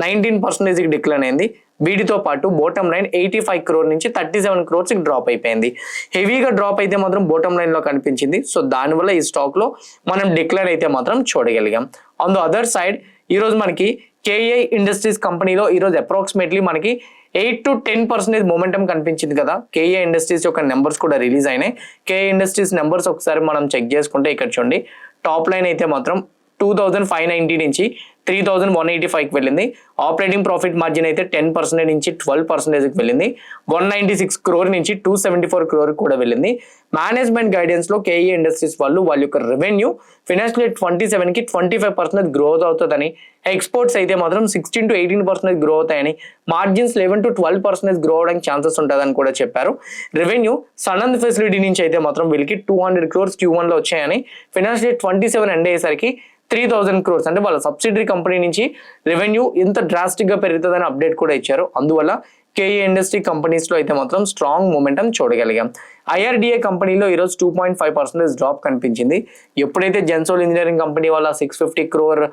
19% డిక్లైన్ అయింది. వీటితో పాటు బాటమ్ లైన్ 85 crore నుంచి 37 crores డ్రాప్ అయిపోయింది. హెవీగా డ్రాప్ అయితే మాత్రం బాటమ్ లైన్ లో కనిపించింది. సో దానివల్ల ఈ స్టాక్ లో మనం డిక్లైన్ అయితే మాత్రం చూడగలిగాం. ఆన్ ద అదర్ సైడ్ ఈ రోజు మనకి కేఐ ఇండస్ట్రీస్ కంపెనీలో ఈరోజు అప్రాక్సిమేట్లీ మనకి 8 to 10% మొమెంటం కనిపించింది కదా. కేఐ ఇండస్ట్రీస్ యొక్క నెంబర్స్ కూడా రిలీజ్ అయినాయి. కేఐ ఇండస్ట్రీస్ నెంబర్స్ ఒకసారి మనం చెక్ చేసుకుంటే ఇక్కడ చూడండి టాప్ లైన్ అయితే మాత్రం 2,590 నుంచి 3,185కి వెళ్ళింది. ఆపరేటింగ్ ప్రాఫిట్ మార్జిన్ అయితే 10% నుంచి 12%కి వెళ్ళింది. 196 crore నుంచి 274 crore కూడా వెళ్ళింది. మేనేజ్మెంట్ గైడెన్స్ లో కేఈ ఇండస్ట్రీస్ వాళ్ళ యొక్క రెవెన్యూ ఫైనాన్షియల్ ఇయర్ 27కి 25% గ్రోత్ అవుతుందని, ఎక్స్పోర్ట్స్ అయితే మాత్రం 16 to 18% గ్రో అవుతాయని, మార్జిన్స్ 11 to 12% గ్రో అవడానికి ఛాన్సెస్ ఉంటుందని కూడా చెప్పారు. రెవెన్యూ సనంద్ ఫెసిలిటీ నుంచి అయితే మాత్రం వీళ్ళకి 200 crores Q1 లో వచ్చాయని, ఫైనాన్షియల్ ఇయర్ 27 ఎండ్ అయ్యేసరికి 3,000 crores అంటే వాళ్ళ సబ్సిడరీ కంపెనీ నుంచి రెవెన్యూ ఎంత డ్రాస్టిక్ గా పెరుగుతుందని అప్డేట్ కూడా ఇచ్చారు. అందువల్ల కేఈ ఇండస్ట్రీ కంపెనీస్ లో అయితే మాత్రం స్ట్రాంగ్ మూమెంటం చూడగలిగాం. ఐఆర్డిఏ కంపెనీలో ఈరోజు 2.5% డ్రాప్ కనిపించింది. ఎప్పుడైతే జెన్సోల్ ఇంజనీరింగ్ కంపెనీ వాళ్ళ 650 crore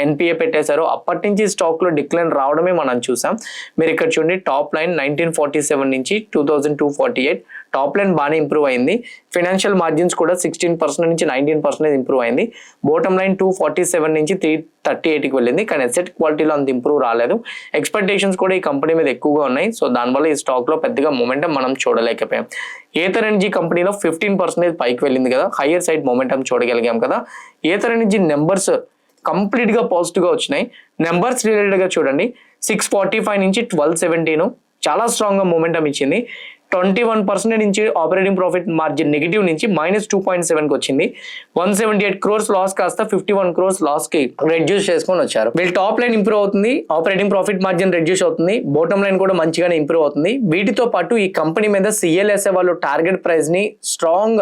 ఎన్పిఏ పెట్టేశారో అప్పటి నుంచి స్టాక్ లో డిక్లైన్ రావడమే మనం చూసాం. మీరు ఇక్కడ చూడండి టాప్ లైన్ 1947 నుంచి 2,248 టాప్ లైన్ బాగానే ఇంప్రూవ్ అయింది. ఫైనాన్షియల్ మార్జిన్స్ కూడా 16% నుంచి 19% ఇంప్రూవ్ అయింది. బాటమ్ లైన్ 247 నుంచి 338కి వెళ్ళింది. కానీ అసెట్ క్వాలిటీలో అంత ఇంప్రూవ్ రాలేదు. ఎక్స్పెక్టేషన్స్ కూడా ఈ కంపెనీ మీద ఎక్కువగా ఉన్నాయి. సో దానివల్ల ఈ స్టాక్ లో పెద్దగా మొమెంటం మనం చూడలేకపోయాం. ఏథర్ ఎనర్జీ కంపెనీలో 15% పైకి వెళ్ళింది కదా, హైయర్ సైడ్ మొమెంటం చూడగలిగాం కదా. ఏథర్ ఎనర్జీ నెంబర్స్ కంప్లీట్ గా పాజిటివ్ గా వచ్చినాయి. నెంబర్స్ రిలేటెడ్ గా చూడండి 645 నుంచి 1217 చాలా స్ట్రాంగ్ గా మూమెంటం ఇచ్చింది. 21% నుంచి ఆపరేటింగ్ ప్రాఫిట్ మార్జిన్ నెగిటివ్ నుంచి -2.7కి వచ్చింది. 178 crores లాస్ కాస్త 51 crores లాస్ కి రెడ్యూస్ చేసుకొని వచ్చారు. వీళ్ళు టాప్ లైన్ ఇంప్రూవ్ అవుతుంది, ఆపరేటింగ్ ప్రాఫిట్ మార్జిన్ రెడ్యూస్ అవుతుంది, బాటమ్ లైన్ కూడా మంచిగానే ఇంప్రూవ్ అవుతుంది. వీటితో పాటు ఈ కంపెనీ మీద సిఎల్ఎస్ఏ వాళ్ళు టార్గెట్ ప్రైస్ ని స్ట్రాంగ్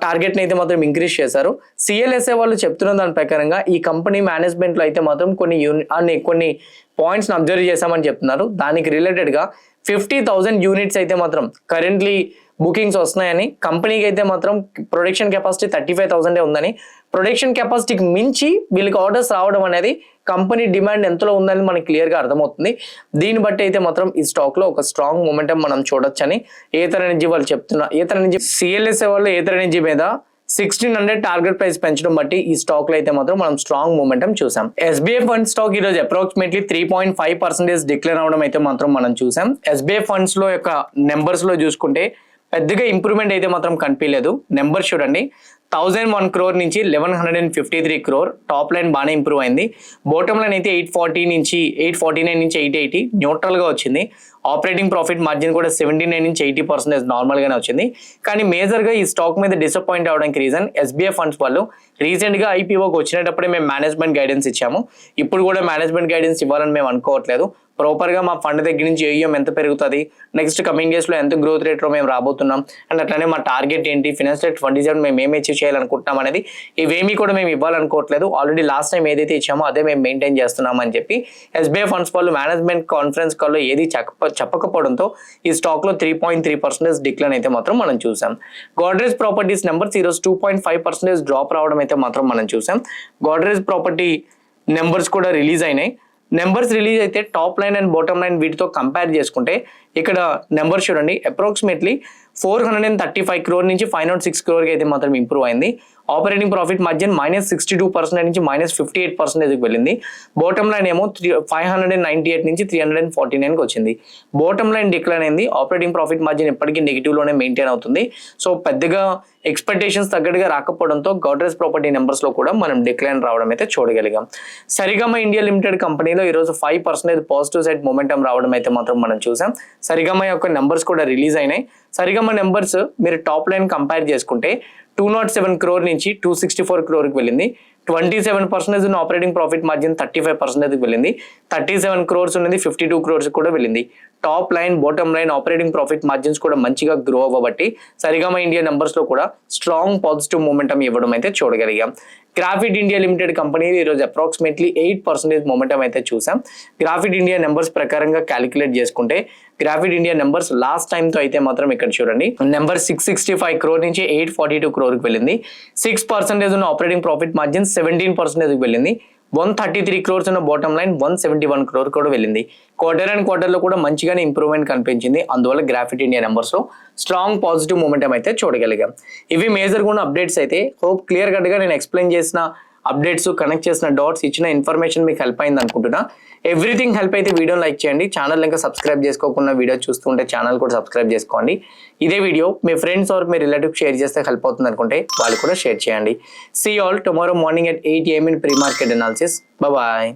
టార్గెట్ ని అయితే మాత్రం ఇంక్రీజ్ చేశారు. సిఎల్ఎస్ఏ వాళ్ళు చెప్తున్న దాని ప్రకారంగా ఈ కంపెనీ మేనేజ్మెంట్ లో అయితే మాత్రం కొన్ని పాయింట్స్ అబ్జర్వ్ చేశామని చెప్తున్నారు. దానికి రిలేటెడ్ గా 50,000 యూనిట్స్ అయితే మాత్రం కరెంట్లీ బుకింగ్స్ వస్తున్నాయని, కంపెనీకి అయితే మాత్రం ప్రొడక్షన్ కెపాసిటీ 35,000 ఉందని, ప్రొడక్షన్ కెపాసిటీకి మించి వీళ్ళకి ఆర్డర్స్ రావడం అనేది కంపెనీ డిమాండ్ ఎంతలో ఉందని మనకి క్లియర్గా అర్థమవుతుంది. దీన్ని బట్టి అయితే మాత్రం ఈ స్టాక్ లో ఒక స్ట్రాంగ్ మూమెంటం మనం చూడొచ్చని ఏథర్ ఎనర్జీ వాళ్ళు చెప్తున్నారు. ఏథర్ ఎనర్జీ సిఎల్ఎస్ఏ వాళ్ళు ఏథర్ ఎనర్జీ మీద 1600 టార్గెట్ ప్రైస్ పెంచడం బట్టి ఈ స్టాక్ లో అయితే మాత్రం మనం స్ట్రాంగ్ మూమెంటం చూసాం. ఎస్బీఐ ఫండ్ స్టాక్ ఈ రోజు అప్రాక్సిమేట్లీ 3.5% డిక్లైన్ అవడం అయితే మాత్రం మనం చూసాం. ఎస్బీఐ ఫండ్స్ లో యొక్క నెంబర్స్ లో చూసుకుంటే పెద్దగా ఇంప్రూవ్మెంట్ అయితే మాత్రం కనిపించలేదు. నెంబర్ చూడండి, 1001 crore నుంచి 1153 crore, టాప్ లైన్ బాగానే ఇంప్రూవ్ అయింది. బాటమ్ లైన్ అయితే 849 నుంచి 880 న్యూట్రల్ గా వచ్చింది. ఆపరేటింగ్ ప్రాఫిట్ మార్జిన్ కూడా 79 నుంచి 80% నార్మల్ గానే వచ్చింది. కానీ మేజర్ గా ఈ స్టాక్ మీద డిసప్పాయింట్ అవడానికి రీజన్ ఎస్బీఐ ఫండ్స్ వాళ్ళు రీసెంట్ గా ఐపీఓకి వచ్చినప్పుడే మేము మేనేజ్మెంట్ గైడెన్స్ ఇచ్చాము. ఇప్పుడు కూడా మేనేజ్మెంట్ గైడెన్స్ ఇవ్వాలని మేము అనుకోవట్లేదు. ప్రాపర్ గా మా ఫండ్ దగ్గర నుంచి ఏఎం ఎంత పెరుగుతుంది, నెక్స్ట్ కమింగ్ ఇయర్స్ లో ఎంత గ్రోత్ రేట్ లో మేము రాబోతున్నాం, అండ్ అట్లానే మా టార్గెట్ ఏంటి, ఫైనాన్షియల్ 27 మేము ఏమి అచీవ్ చేయాలనుకుంటున్నాం అనేది ఇవేమీ కూడా మేము ఇవ్వాలనుకోవట్లేదు. ఆల్రెడీ లాస్ట్ టైం ఏదైతే ఇచ్చామో అదే మేము మెయింటైన్ చేస్తున్నాం అని చెప్పి ఎస్బీఐ ఫండ్స్ వాళ్ళు మేనేజ్మెంట్ కాన్ఫరెన్స్ కాల్లో ఏది చెప్పకపోవడంతో ఈ స్టాక్ లో 3.3% డిక్లైన్ అయితే మాత్రం మనం చూసాం. గోడ్రేజ్ ప్రాపర్టీస్ నెంబర్స్ ఈరోజు 2.5% డ్రాప్ రావడం అయితే మాత్రం మనం చూసాం. గోడ్రేజ్ ప్రాపర్టీ నెంబర్స్ కూడా రిలీజ్ అయినాయి. నెంబర్స్ రిలీజ్ అయితే top line and bottom line వీటితో కంపేర్ చేసుకుంటే ఇక్కడ నెంబర్ చూడండి, అప్రాక్సిమేట్లీ 435 crore నుంచి 506 crore అయితే మాత్రం ఇంప్రూవ్ అయింది. ఆపరేటింగ్ ప్రాఫిట్ మార్జిన్ -62% నుంచి -58% వెళ్ళింది. బాటమ్ లైన్ ఏమో 598 నుంచి 349 వచ్చింది. బాటమ్ లైన్ డిక్లైన్ అయింది. ఆపరేటింగ్ ప్రాఫిట్ మార్జిన్ ఎప్పటికీ నెగిటివ్ లోనే మెయింటైన్ అవుతుంది. సో పెద్దగా ఎక్స్పెక్టేషన్స్ తగ్గట్టుగా రాకపోవడంతో గోడ్రేజ్ ప్రాపర్టీ నెంబర్స్ లో కూడా మనం డిక్లైన్ రావడం అయితే చూడగలిగాం. సరిగమ ఇండియా లిమిటెడ్ కంపెనీలో ఈరోజు 5% పాజిటివ్ సైడ్ మొమెంటం రావడం అయితే మాత్రం మనం చూసాం. సరిగమ యొక్క నెంబర్స్ కూడా రిలీజ్ అయినాయి. సరిగమ నెంబర్స్ మీరు టాప్ లైన్ కంపేర్ చేసుకుంటే 207 crore నుంచి 264 crore వెళ్ళింది. 27% ఉన్న ఆపరేటింగ్ ప్రాఫిట్ మార్జిన్ 35% వెళ్ళింది. 37 crores ఉన్నది 52 crores కూడా వెళ్ళింది. Top line, bottom line, operating profit margins కూడా మంచిగా గ్రో అవ్వబట్టి సరిగమ ఇండియా నెంబర్స్ లో కూడా స్ట్రాంగ్ పాజిటివ్ మూమెంటం ఇవ్వడం అయితే చూడగలిగాం. గ్రాఫిట్ ఇండియా లిమిటెడ్ కంపెనీ ఈరోజు అప్రాక్సిమేట్లీ 8% మూమెంటం అయితే చూసాం. గ్రాఫిట్ ఇండియా నెంబర్స్ ప్రకారంగా క్యాలిక్యులేట్ చేసుకుంటే గ్రాఫిట్ ఇండియా నెంబర్స్ లాస్ట్ టైం తో అయితే మాత్రం ఇక్కడ చూడండి, నెంబర్ 665 crore నుంచి 842 crore వెళ్ళింది. 6% ఉన్న ఆపరేటింగ్ ప్రాఫిట్ మార్జిన్ 17% వెళ్ళింది. 133 crores ఉన్న బాటమ్ లైన్ 171 crore కూడా వెళ్ళింది. క్వార్టర్ అండ్ క్వార్టర్ లో కూడా మంచిగానే ఇంప్రూవ్మెంట్ కనిపించింది. అందువల్ల గ్రాఫిట్ ఇండియా నెంబర్స్ లో స్ట్రాంగ్ పాజిటివ్ మూమెంటం అయితే చూడగలిగాం. ఇవి మేజర్ గా ఉన్న అప్డేట్స్ అయితే హోప్ క్లియర్ కట్ గా నేను ఎక్స్ప్లెయిన్ చేసిన అప్డేట్స్, కనెక్ట్ చేసిన డాట్స్, ఇచ్చిన ఇన్ఫర్మేషన్ మీకు హెల్ప్ అయింది అనుకుంటున్నా. ఎవ్రీథింగ్ హెల్ప్ అయితే వీడియో లైక్ చేయండి. ఛానల్ ఇంకా సబ్స్క్రైబ్ చేసుకోకుండా వీడియో చూస్తుంటే ఛానల్ కూడా సబ్స్క్రైబ్ చేసుకోండి. ఇదే వీడియో మీ ఫ్రెండ్స్ ఆర్ మీ రిలేటివ్ షేర్ చేస్తే హెల్ప్ అవుతుంది అనుకుంటే వాళ్ళు కూడా షేర్ చేయండి. See all tomorrow morning at 8 AM in pre-market analysis. Bye bye.